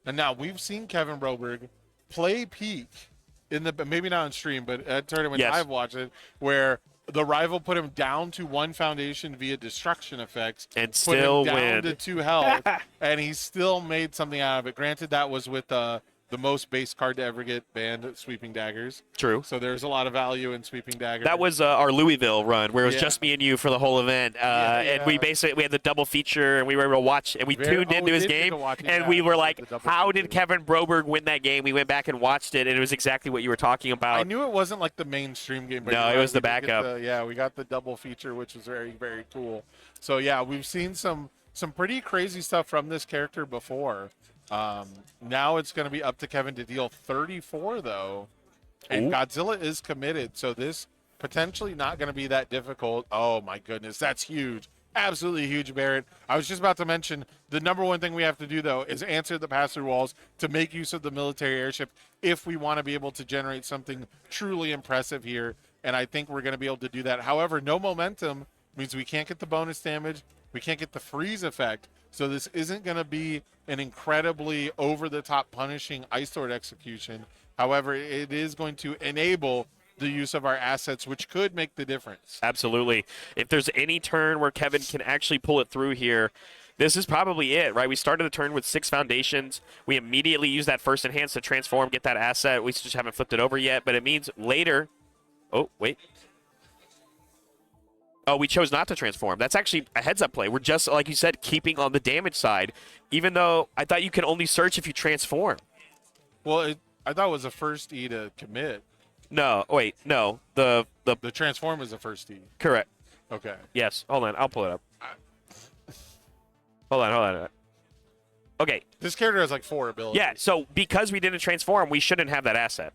And now we've seen Kevin Broberg play Pieck in the, maybe not on stream, but at tournaments Yes. I've watched it, where the rival put him down to 1 foundation via destruction effects And put still him down win. to 2 health, and he still made something out of it. Granted, that was with the most base card to ever get banned, Sweeping Daggers. True. So there's a lot of value in Sweeping Daggers. That was our Louisville run, where it was Yeah. just me and you for the whole event, and we had the double feature, and we were able to watch, and we tuned into his game, and we were like, "How did Kevin Broberg win that game?" We went back and watched it, and it was exactly what you were talking about. I knew it wasn't like the mainstream game, but No, you're it right, was the we did get backup. Yeah, we got the double feature, which was very, very cool. So yeah, we've seen some pretty crazy stuff from this character before. Now it's going to be up to Kevin to deal 34, though. And Ooh. Godzilla is committed, so this potentially not going to be that difficult. Oh, my goodness. That's huge. Absolutely huge, Barrett. I was just about to mention the number one thing we have to do, though, is answer the pass-through walls to make use of the military airship if we want to be able to generate something truly impressive here. And I think we're going to be able to do that. However, no momentum means we can't get the bonus damage. We can't get the freeze effect. So this isn't going to be an incredibly over-the-top punishing Ice Sword execution. However, it is going to enable the use of our assets, which could make the difference. Absolutely. If there's any turn where Kevin can actually pull it through here, this is probably it, right? We started the turn with 6 foundations. We immediately use that first enhance to transform, get that asset. We just haven't flipped it over yet, but it means later. Oh, wait. Oh, we chose not to transform. That's actually a heads-up play. We're just, like you said, keeping on the damage side, even though I thought you could only search if you transform. Well, I thought it was a first E to commit. No, wait, no. The The transform is a first E. correct. Okay. Yes, hold on. I'll pull it up. Hold on. Okay, This character has like 4 abilities. yeah, so because we didn't transform, we shouldn't have that asset,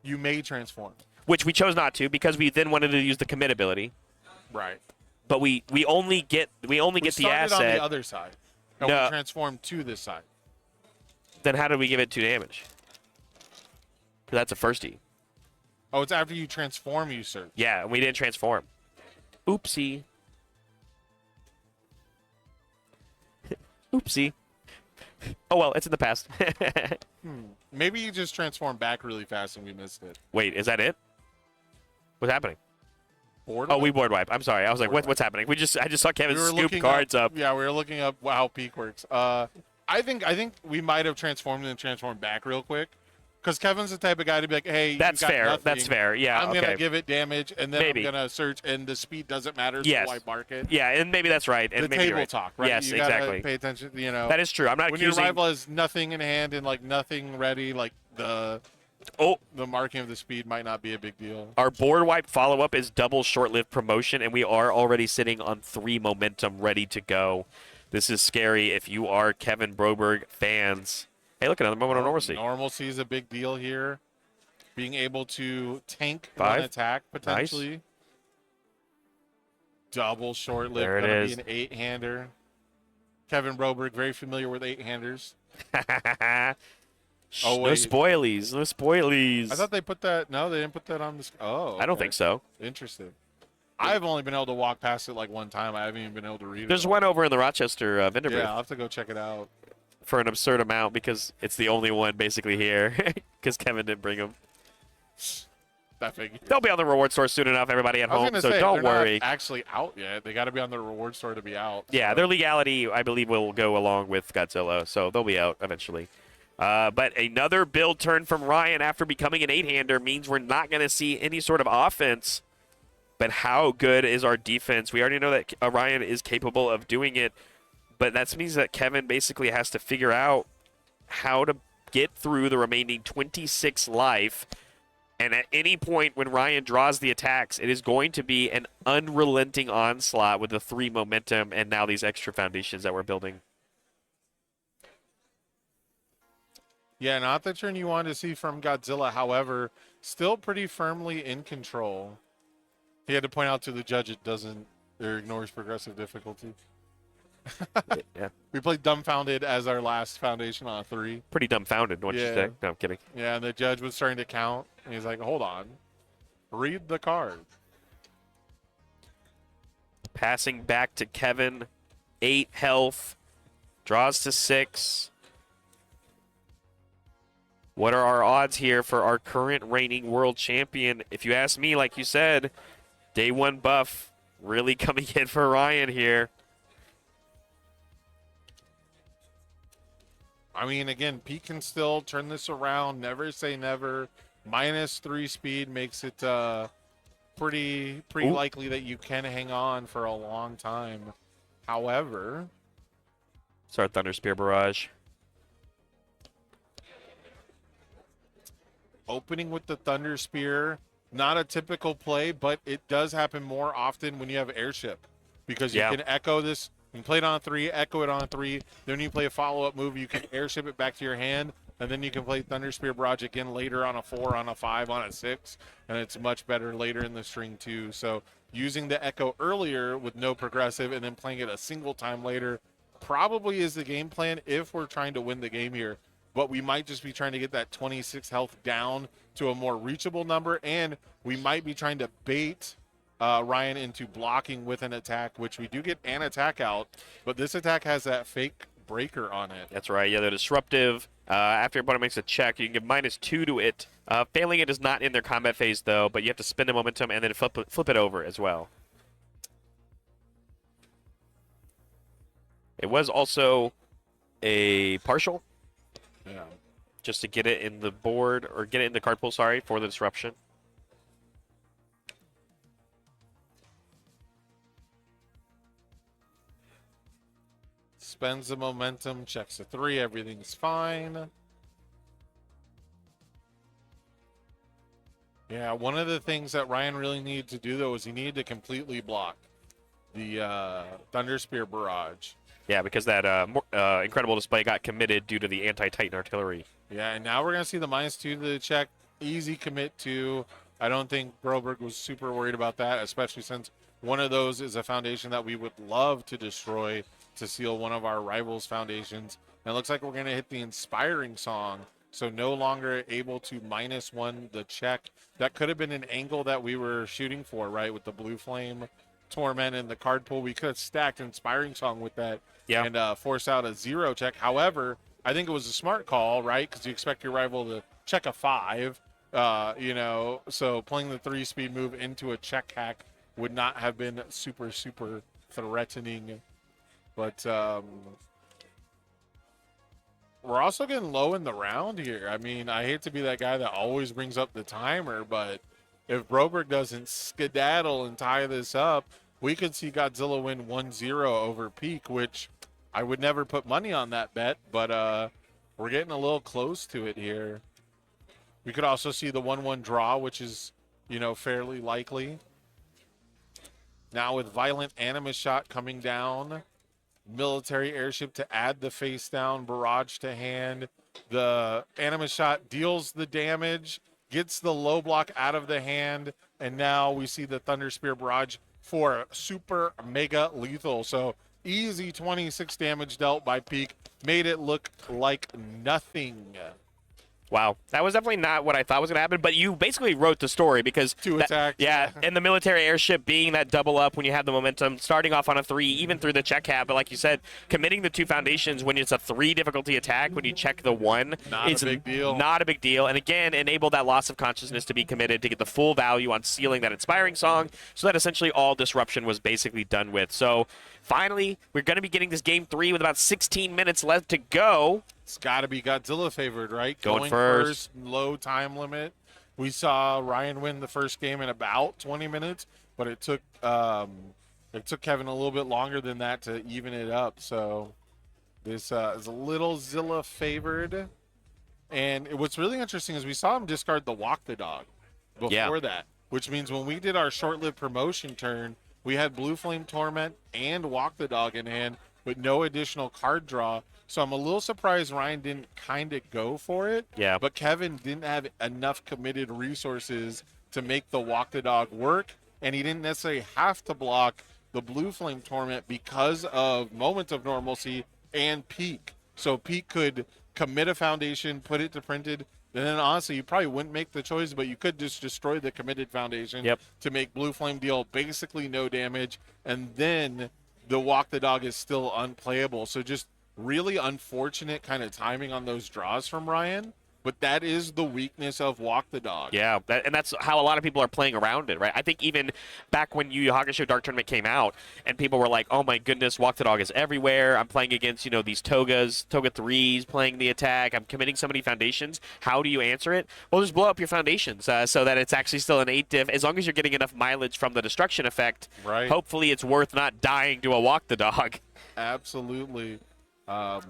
You may transform. which we chose not to because we then wanted to use the commit ability. Right. But we only get the Started asset. on the other side. And No. we transformed to this side. Then how did we give it 2 damage? 'Cause that's a first E. Oh, it's after you transform, you search. Yeah, and we didn't transform. Oopsie. Oopsie. Oh well, it's in the past. Maybe you just transformed back really fast and we missed it. Wait, is that it? What's happening? Board Oh, wipe? we board wipe. I'm sorry. I was like, Board what's happening? I just saw Kevin We were scoop looking cards up. Yeah, we were looking up how Pieck works. I think we might have transformed and transformed back real quick. Because Kevin's the type of guy to be like, hey, That's you got fair. nothing. That's fair. Yeah, I'm going okay. to give it damage, and then Maybe. I'm going to search, and the speed doesn't matter, so Yes. I mark it. Yeah, and maybe that's right. And The maybe you're table right. talk, right? Yes, You gotta exactly. pay attention, That is true. I'm not when accusing. your rival has nothing in hand and like nothing ready, like the marking of the speed might not be a big deal. Our board wipe follow-up is double short-lived promotion, and we are already sitting on 3 momentum ready to go. This is scary if you are Kevin Broberg fans. Hey, look, another moment of normalcy. Normalcy is a big deal here. Being able to tank 5. one attack, potentially. Nice. Double short lip, There it going to is. be an 8-hander. Kevin Broberg, very familiar with 8-handers. Oh, No wait. spoilies. No spoilies. I thought they put that. No, they didn't put that on the. Oh, okay. I don't think so. Interesting. I've only been able to walk past it like one time. I haven't even been able to read it. There's one over in the Rochester vendor booth Yeah, I'll have to go check it out. for an absurd amount because it's the only one basically here because Kevin didn't bring them. That figure. They'll be on the reward store soon enough, everybody at I was home, gonna so say, don't they're worry. not actually out yet. They got to be on the reward store to be out. Yeah, so. their legality, I believe, will go along with Godzilla, so they'll be out eventually. But another build turn from Ryan after becoming an 8-hander means we're not going to see any sort of offense. But how good is our defense? We already know that Ryan is capable of doing it, but that means that Kevin basically has to figure out how to get through the remaining 26 life. And at any point when Ryan draws the attacks, it is going to be an unrelenting onslaught with the 3 momentum and now these extra foundations that we're building. Yeah, not the turn you wanted to see from Godzilla. However, still pretty firmly in control. He had to point out to the judge it doesn't or ignores progressive difficulty. Yeah. We played Dumbfounded as our last foundation on 3. Pretty dumbfounded, don't you Yeah. say? No, I'm kidding. Yeah, and the judge was starting to count. And he's like, hold on. Read the card. Passing back to Kevin. 8 health. Draws to 6. What are our odds here for our current reigning world champion? If you ask me, like you said, day 1 buff really coming in for Ryan here. I mean, again, Pieck can still turn this around. Never say never. -3 speed makes it pretty Ooh. likely that you can hang on for a long time. However, Start Thunder Spear Barrage. opening with the Thunder Spear, not a typical play, but it does happen more often when you have airship because you can echo this. You can play it on 3, echo it on 3. Then you play a follow-up move, you can airship it back to your hand, and then you can play Thunder Spear Barrage again later on a 4, on a 5, on a 6, and it's much better later in the string too. So using the echo earlier with no progressive and then playing it a single time later probably is the game plan if we're trying to win the game here. But we might just be trying to get that 26 health down to a more reachable number, and we might be trying to bait Ryan into blocking with an attack, which we do get an attack out, but this attack has that fake breaker on it. That's right. Yeah, they're disruptive. After your opponent makes a check, you can give -2 to it. Failing it is not in their combat phase, though, but you have to spend the momentum and then flip it over as well. It was also a partial. Yeah. Just to get it in the board, or get it in the card pool, sorry, for the disruption. Spends the momentum, checks a 3, everything's fine. Yeah, one of the things that Ryan really needed to do, though, is he needed to completely block the Thunder Spear Barrage. Yeah, because that incredible display got committed due to the anti-Titan artillery. Yeah, and now we're going to see the -2 to the check. Easy commit to. I don't think Broberg was super worried about that, especially since one of those is a foundation that we would love to destroy to seal one of our rivals' foundations. And it looks like we're going to hit the Inspiring Song, so no longer able to -1 the check. That could have been an angle that we were shooting for, right, with the Blue Flame Torment and the card pool. We could have stacked Inspiring Song with that and force out a 0 check. However, I think it was a smart call, right, because you expect your rival to check a 5, so playing the 3-speed move into a check hack would not have been super threatening. But we're also getting low in the round here. I mean, I hate to be that guy that always brings up the timer, but if Broberg doesn't skedaddle and tie this up, we could see Godzilla win 1-0 over Pieck, which I would never put money on that bet, but we're getting a little close to it here. We could also see the 1-1 draw, which is, fairly likely. Now with Violent Animus Shot coming down, military airship to add the face down, barrage to hand. The anima shot deals the damage, gets the low block out of the hand, and now we see the Thunder Spear barrage for super mega lethal. So easy 26 damage dealt by Pieck, made it look like nothing. Wow, that was definitely not what I thought was going to happen, but you basically wrote the story because Two attacks. Yeah, and the military airship being that double up when you have the momentum, starting off on a 3, even through the check cap, but like you said, committing the 2 foundations when it's a 3 difficulty attack, when you check the 1, Not a big deal. Not a big deal, and again, enable that loss of consciousness to be committed to get the full value on sealing that inspiring song, so that essentially all disruption was basically done with. So finally, we're going to be getting this game 3 with about 16 minutes left to go. It's got to be Godzilla favored, right? Going first. Low time limit. We saw Ryan win the first game in about 20 minutes, but it took Kevin a little bit longer than that to even it up. So this is a little Zilla favored. And what's really interesting is we saw him discard the Walk the Dog before that, which means when we did our short-lived promotion turn, we had Blue Flame Torment and Walk the Dog in hand, but no additional card draw. So I'm a little surprised Ryan didn't kind of go for it. Yeah. But Kevin didn't have enough committed resources to make the Walk the Dog work, and he didn't necessarily have to block the Blue Flame Torment because of Moment of Normalcy and Pieck. So Pieck could commit a foundation, put it to printed, and then honestly, you probably wouldn't make the choice, but you could just destroy the committed foundation to make Blue Flame deal basically no damage, and then the Walk the Dog is still unplayable. So just really unfortunate kind of timing on those draws from Ryan, but that is the weakness of Walk the Dog. Yeah, and that's how a lot of people are playing around it, right? I think even back when Yu Yu Hakusho Dark Tournament came out, and people were like, oh my goodness, Walk the Dog is everywhere. I'm playing against, these Toga 3s, playing the attack. I'm committing so many foundations. How do you answer it? Well, just blow up your foundations so that it's actually still an 8 diff. As long as you're getting enough mileage from the destruction effect, hopefully it's worth not dying to a Walk the Dog. Absolutely. A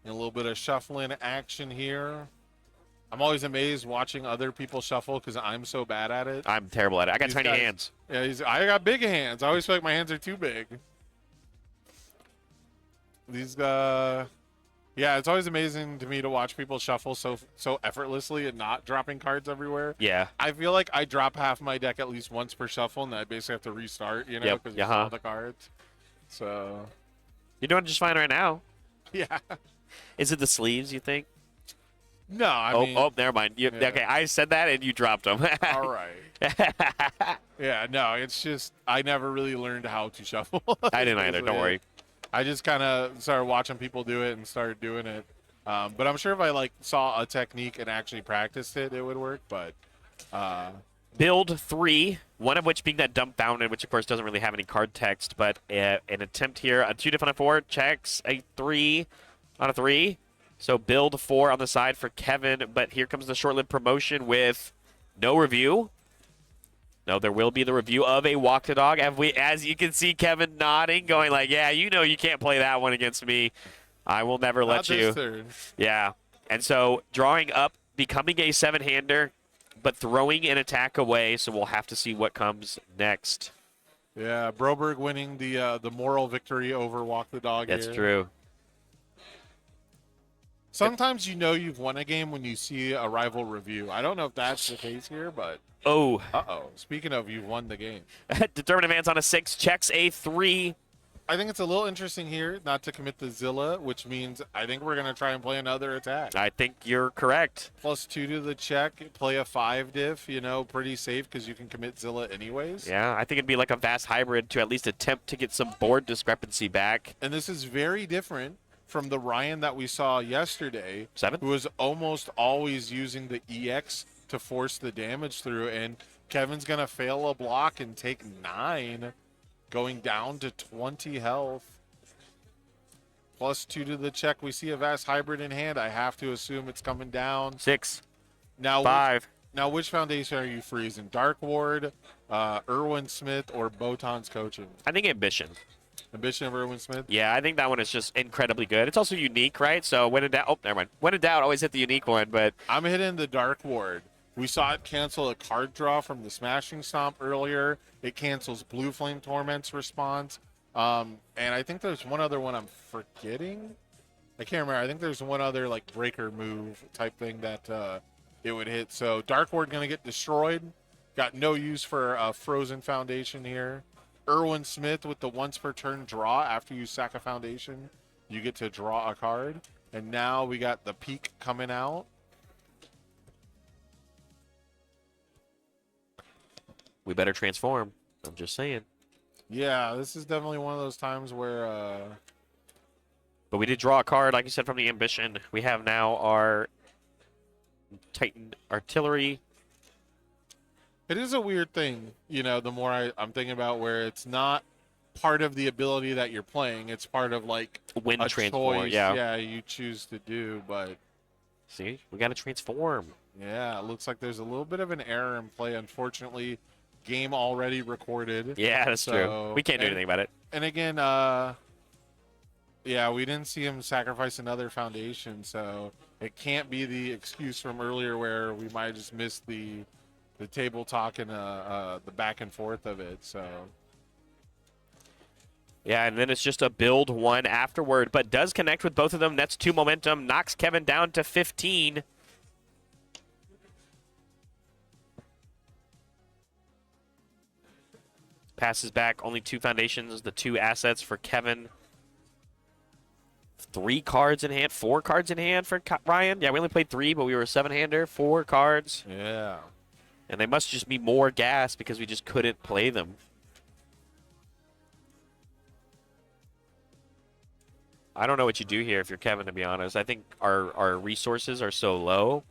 little bit of shuffling action here. I'm always amazed watching other people shuffle because I'm so bad at it. I'm terrible at it. I got tiny hands. Yeah, I got big hands. I always feel like my hands are too big. Yeah, it's always amazing to me to watch people shuffle so effortlessly and not dropping cards everywhere. Yeah. I feel like I drop half my deck at least once per shuffle, and I basically have to restart, because of all the cards. So you're doing just fine right now. Yeah. Is it the sleeves, you think? No, I mean... Oh, never mind. Okay, I said that and you dropped them. All right. Yeah, no, it's just I never really learned how to shuffle. I didn't either. Don't worry. I just kind of started watching people do it and started doing it. But I'm sure if I saw a technique and actually practiced it, it would work. But build 3, one of which being that dump fountain, which of course doesn't really have any card text, but an attempt here, a 2 diff on a 4, checks a 3 on a 3. So build 4 on the side for Kevin, but here comes the short-lived promotion with no review. No, there will be the review of a Walk the Dog. As you can see Kevin nodding, going like, yeah, you can't play that one against me. I will never let you. Turn. Yeah. And so drawing up, becoming a 7-hander, but throwing an attack away, so we'll have to see what comes next. Yeah, Broberg winning the moral victory over Walk the Dog. That's true. Sometimes you've won a game when you see a rival review. I don't know if that's the case here, but... Oh. Uh-oh. Speaking of, you've won the game. Determined advance on a 6, checks a 3. I think it's a little interesting here not to commit the Zilla, which means I think we're going to try and play another attack. I think you're correct. +2 to the check, play a 5 diff, pretty safe because you can commit Zilla anyways. Yeah, I think it'd be like a vast hybrid to at least attempt to get some board discrepancy back. And this is very different from the Ryan that we saw yesterday, 7, who was almost always using the EX to force the damage through, and Kevin's going to fail a block and take 9, going down to 20 health. +2 to the check. We see a vast hybrid in hand. I have to assume it's coming down. 6, now 5. Which foundation are you freezing? Dark Ward, Irwin Smith, or Botan's coaching? I think Ambition. Ambition of Irwin Smith? Yeah, I think that one is just incredibly good. It's also unique, right? So when in doubt, oh, never mind. When in doubt, always hit the unique one, but... I'm hitting the Dark Ward. We saw it cancel a card draw from the Smashing Stomp earlier. It cancels Blue Flame Torment's response. And I think there's one other one I'm forgetting. I can't remember. I think there's one other like breaker move type thing that it would hit. So Dark Ward going to get destroyed. Got no use for a Frozen Foundation here. Irwin Smith with the once per turn draw after you sack a Foundation. You get to draw a card. And now we got the Pieck coming out. We better transform. I'm just saying. Yeah, this is definitely one of those times where... But we did draw a card, like you said, from the Ambition. We have now our Titan Artillery. It is a weird thing, you know, the more I'm thinking about where it's not part of the ability that you're playing. It's part of, like, Wind a transform, choice, yeah. you choose to do, but... See, we got to transform. Yeah, it looks like there's a little bit of an error in play, unfortunately. Game already recorded. Yeah, that's true. We can't do anything about it. And again, yeah, we didn't see him sacrifice another Foundation, so it can't be the excuse from earlier where we might have just missed the table talk and the back and forth of it. So yeah, and then it's just a build one afterward, but does connect with both of them. That's 2 momentum, knocks Kevin down to 15. Passes back only 2 Foundations, the 2 assets for Kevin. 3 cards in hand, 4 cards in hand for Ryan. Yeah, we only played 3, but we were a 7-hander, 4 cards. yeah. And they must just be more gas because we just couldn't play them. I don't know what you do here if you're Kevin, to be honest. I think our resources are so low.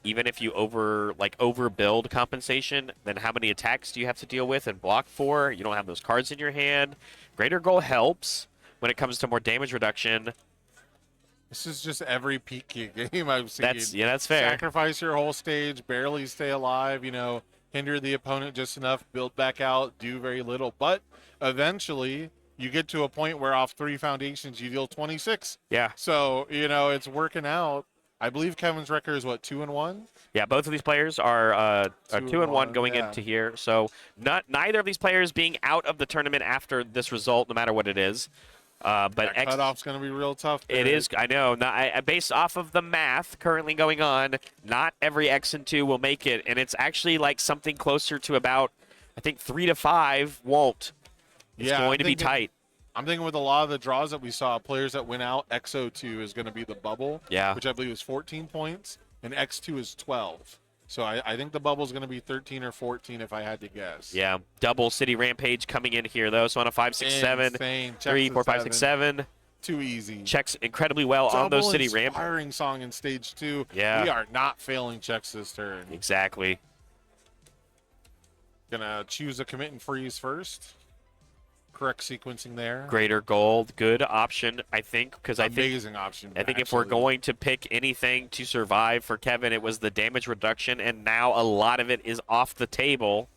Even if you overbuild compensation, then how many attacks do you have to deal with and block for? You don't have those cards in your hand. Greater Goal helps when it comes to more damage reduction. This is just every Pieck game I've seen. That's fair. Sacrifice your whole stage, barely stay alive, you know, hinder the opponent just enough, build back out, do very little. But eventually, you get to a point where off 3 Foundations, you deal 26. Yeah. So, you know, it's working out. I believe Kevin's record is, what, 2-1? Yeah, both of these players are 2-1 going into here. So neither of these players being out of the tournament after this result, no matter what it is. But that cutoff's going to be real tough. It is, I know. Based off of the math currently going on, not every X and 2 will make it. And it's actually like something closer to about, I think, 3 to 5 won't. It's going to be tight. I'm thinking with a lot of the draws that we saw, players that went out, XO2 is going to be the bubble, which I believe is 14 points, and X2 is 12. So I think the bubble is going to be 13 or 14 if I had to guess. Yeah, double City Rampage coming in here, though. So on a 5, 6, 7, 3, 4, 5, 6, 7. Too easy. Checks incredibly well on those City Rampages. Inspiring song in stage 2. Yeah. We are not failing checks this turn. Exactly. Gonna choose a commit and freeze first. Correct sequencing there. Greater Gold, good option, I think, because amazing option. I think if we're going to pick anything to survive for Kevin, it was the damage reduction, and now a lot of it is off the table.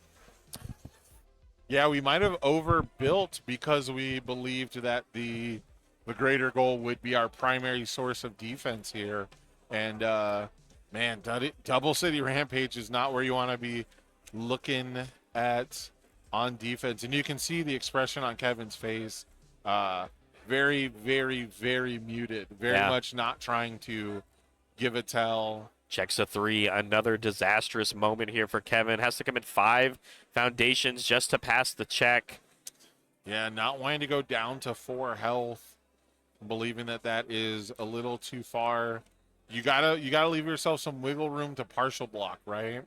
Yeah, we might have overbuilt because we believed that the Greater Goal would be our primary source of defense here, and man, double City Rampage is not where you want to be looking at on defense, and you can see the expression on Kevin's face. Very, very, very muted. Very much not trying to give a tell. Checks a 3. Another disastrous moment here for Kevin. Has to commit 5 Foundations just to pass the check. Yeah, not wanting to go down to 4 health. Believing that is a little too far. You gotta leave yourself some wiggle room to partial block, right?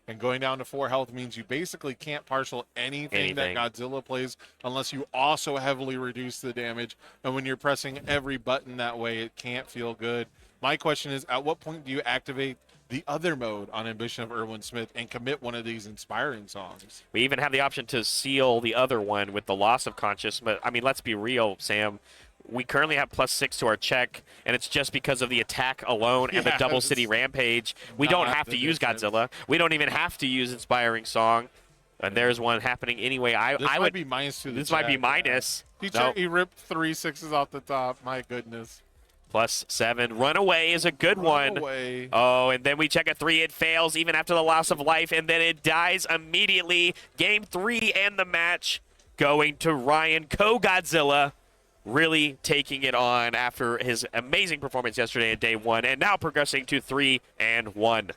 And going down to 4 health means you basically can't partial anything that Godzilla plays unless you also heavily reduce the damage. And when you're pressing every button that way, it can't feel good. My question is, at what point do you activate the other mode on Ambition of Irwin Smith and commit one of these inspiring songs? We even have the option to seal the other one with the loss of conscious. But, I mean, let's be real, Sam. We currently have +6 to our check, and it's just because of the attack alone and the double City Rampage. We don't have to use Godzilla. We don't even have to use Inspiring Song. And there's one happening anyway. This might be -2. This might be minus. He ripped 3 6s off the top. My goodness. +7. Runaway is a good one. Runaway. Oh, and then we check a 3. It fails even after the loss of life, and then it dies immediately. Game 3 and the match going to Ryan Godzilla, really taking it on after his amazing performance yesterday in day 1, and now progressing to 3-1.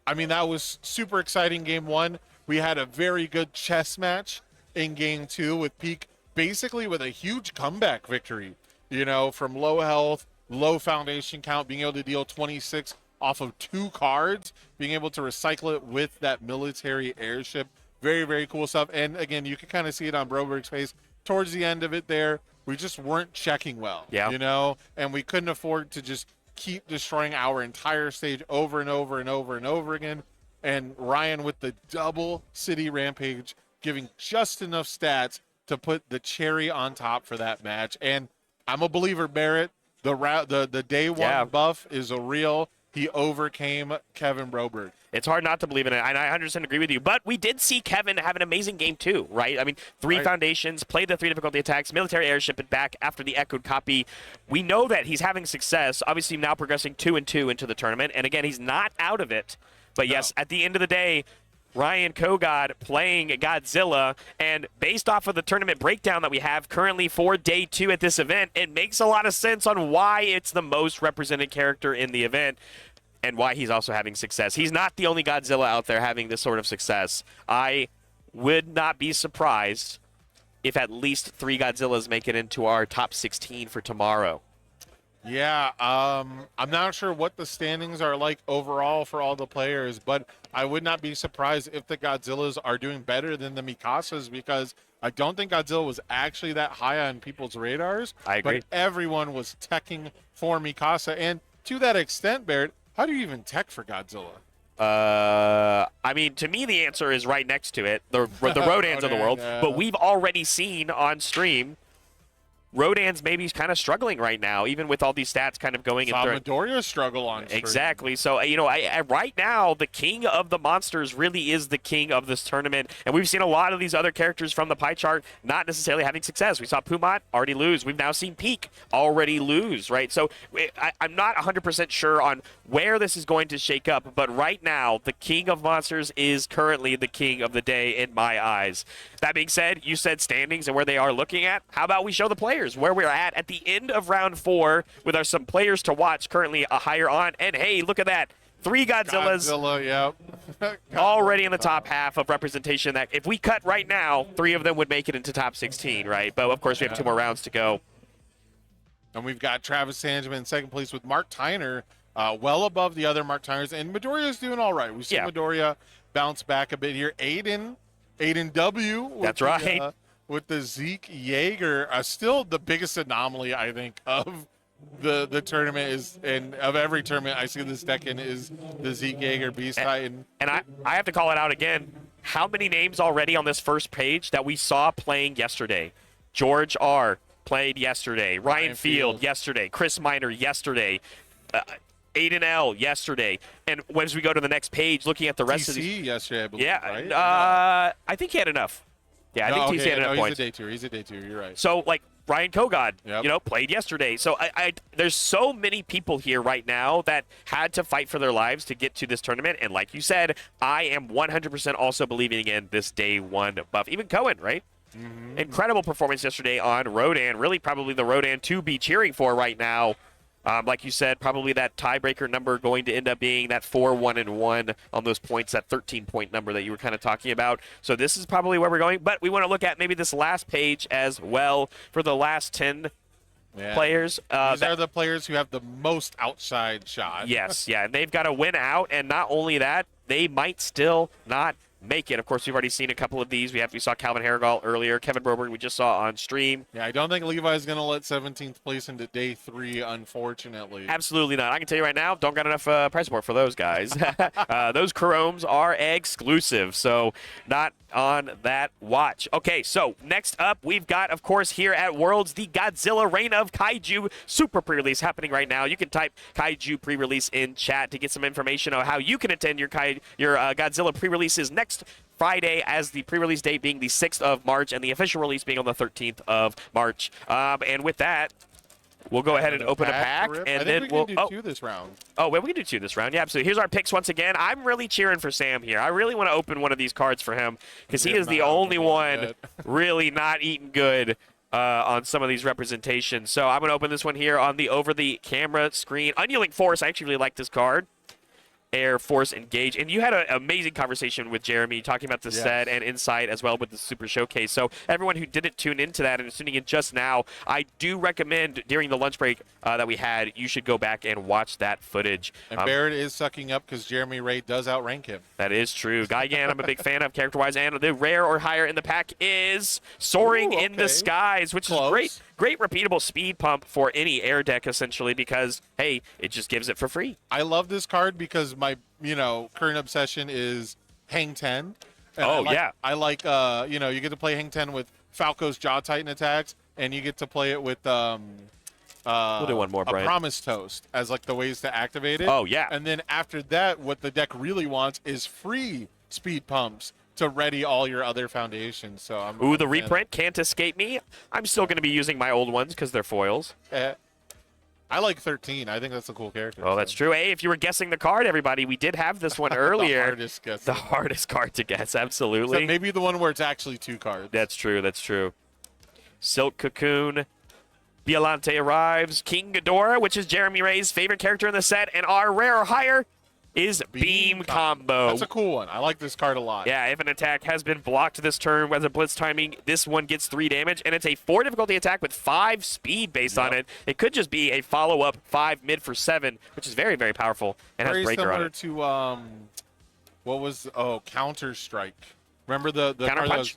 I mean, that was super exciting game 1. We had a very good chess match in game 2 with Pieck basically with a huge comeback victory, you know, from low health, low foundation count, being able to deal 26 off of 2 cards, being able to recycle it with that military airship. Very, very cool stuff. And again, you can kind of see it on Broberg's face towards the end of it there. We just weren't checking well, you know, and we couldn't afford to just keep destroying our entire stage over and over and over and over again. And Ryan with the double city rampage, giving just enough stats to put the cherry on top for that match. And I'm a believer, Barrett. The day 1 buff is a real. He overcame Kevin Broberg. It's hard not to believe in it, and I 100% agree with you. But we did see Kevin have an amazing game too, right? I mean, 3 foundations, played the 3 difficulty attacks, military airship and back after the echoed copy. We know that he's having success, obviously now progressing 2-2 into the tournament. And again, he's not out of it. But yes, at the end of the day, Ryan Kogod playing Godzilla, and based off of the tournament breakdown that we have currently for day 2 at this event, it makes a lot of sense on why it's the most represented character in the event and why he's also having success. He's not the only Godzilla out there having this sort of success. I would not be surprised if at least 3 Godzillas make it into our top 16 for tomorrow. Yeah, I'm not sure what the standings are like overall for all the players, but I would not be surprised if the Godzillas are doing better than the Mikasas, because I don't think Godzilla was actually that high on people's radars. I agree. But everyone was teching for Mikasa, and to that extent, Barrett, how do you even tech for Godzilla? I mean, to me, the answer is right next to it, the Rodans of the world. But we've already seen on stream Rodan's maybe kind of struggling right now, even with all these stats kind of going in. Midoriya's struggle on stream. Exactly. So, you know, I right now, the king of the monsters really is the king of this tournament. And we've seen a lot of these other characters from the pie chart not necessarily having success. We saw Pumat already lose. We've now seen Pieck already lose, right? So I'm not 100% sure on where this is going to shake up. But right now, the king of monsters is currently the king of the day in my eyes. That being said, you said standings and where they are looking at. How about we show the players where we're at the end of round 4 with some players to watch currently a higher on. And hey, look at that. 3 Godzillas already in the top half of representation. That if we cut right now, 3 of them would make it into top 16, right? But of course, we have 2 more rounds to go. And we've got Travis Sanjman in second place with Mark Tyner well above the other Mark Tyners. And Midoriya's doing all right. We see Midoriya bounce back a bit here. Aiden W. That's right. With the Zeke Jaeger, still the biggest anomaly, I think, of the tournament is, and of every tournament I see this deck in, is the Zeke Jaeger Beast Titan. And I have to call it out again. How many names already on this first page that we saw playing yesterday? George R. played yesterday. Ryan Field yesterday. Chris Miner yesterday. Aiden L. yesterday. And as we go to the next page, looking at the rest of these. yesterday, I believe, right? I think he had enough. Yeah, I think TC had enough points. He's a day two. You're right. So, like, Ryan Kogod, you know, played yesterday. So there's so many people here right now that had to fight for their lives to get to this tournament. And like you said, I am 100% also believing in this day 1 buff. Even Cohen, right? Mm-hmm. Incredible performance yesterday on Rodan. Really probably the Rodan to be cheering for right now. Like you said, probably that tiebreaker number going to end up being that 4-1-1 on those points, that 13-point number that you were kind of talking about. So this is probably where we're going. But we want to look at maybe this last page as well for the last 10 players. These are the players who have the most outside shot. Yes, yeah. And they've got to win out. And not only that, they might still not make it. Of course, we've already seen a couple of these. We saw Calvin Harrigal earlier. Kevin Broberg we just saw on stream. Yeah, I don't think Levi's going to let 17th place into day 3, unfortunately. Absolutely not. I can tell you right now, don't got enough price support for those guys. Those chromes are exclusive, so not on that watch. Okay, so next up, we've got, of course, here at Worlds, the Godzilla Reign of Kaiju Super pre-release happening right now. You can type Kaiju pre-release in chat to get some information on how you can attend your Godzilla pre-releases next Friday, as the pre-release date being the 6th of March and the official release being on the 13th of March. And with that, We'll go ahead and open a pack, rip. and I then think we we'll. can do two this round. Oh, well, we can do two this round. Yeah, absolutely. Here's our picks once again. I'm really cheering for Sam here. I really want to open one of these cards for him because he is the only one really not eating good on some of these representations. So I'm going to open this one here on the over-the-camera screen. Unyielding Force, I actually really like this card. Air Force Engage. And you had an amazing conversation with Jeremy talking about the set and insight as well with the Super Showcase. So everyone who didn't tune into that and is tuning in just now, I do recommend during the lunch break that we had, you should go back and watch that footage. And Barrett is sucking up because Jeremy Ray does outrank him. That is true. Gaigan, I'm a big fan of character-wise, and the rare or higher in the pack is Soaring in the Skies, which is great. Great repeatable speed pump for any air deck, essentially, because, hey, it just gives it for free. I love this card because my, current obsession is Hang 10. And I like, you get to play Hang 10 with Falco's Jaw Titan attacks, and you get to play it with we'll do one more, Brian. A Promise Toast as, like, the ways to activate it. Oh, yeah. And then after that, what the deck really wants is free speed pumps to ready all your other foundations. So I'm the reprint can't escape me. I'm still going to be using my old ones because they're foils. I like 13. I think that's a cool character. Oh, that's true. Hey, if you were guessing the card, everybody, we did have this one earlier. The hardest card to guess, absolutely. So maybe the one where it's actually two cards. That's true. That's true. Silk Cocoon. Violante arrives. King Ghidorah, which is Jeremy Ray's favorite character in the set, and our rare or higher is Beam Combo. That's a cool one. I like this card a lot. Yeah, if an attack has been blocked this turn with a blitz timing, this one gets 3 damage, and it's a 4 difficulty attack with 5 speed based on it. It could just be a follow-up 5 mid for 7, which is very, very powerful and has Breaker on it. To Counter Strike. Remember the Counter card Punch?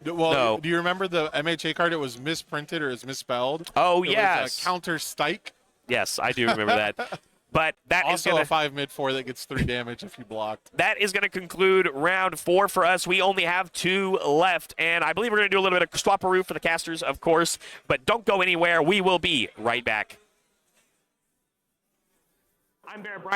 No. Do you remember the MHA card? It was misprinted or it was misspelled. Oh, it yes. was Counter Strike. Yes, I do remember that. But that also is gonna, a 5 mid 4 that gets 3 damage if you blocked. That is going to conclude round 4 for us. We only have 2 left, and I believe we're going to do a little bit of swapperoo for the casters, of course. But don't go anywhere. We will be right back. I'm Barrett Bryant.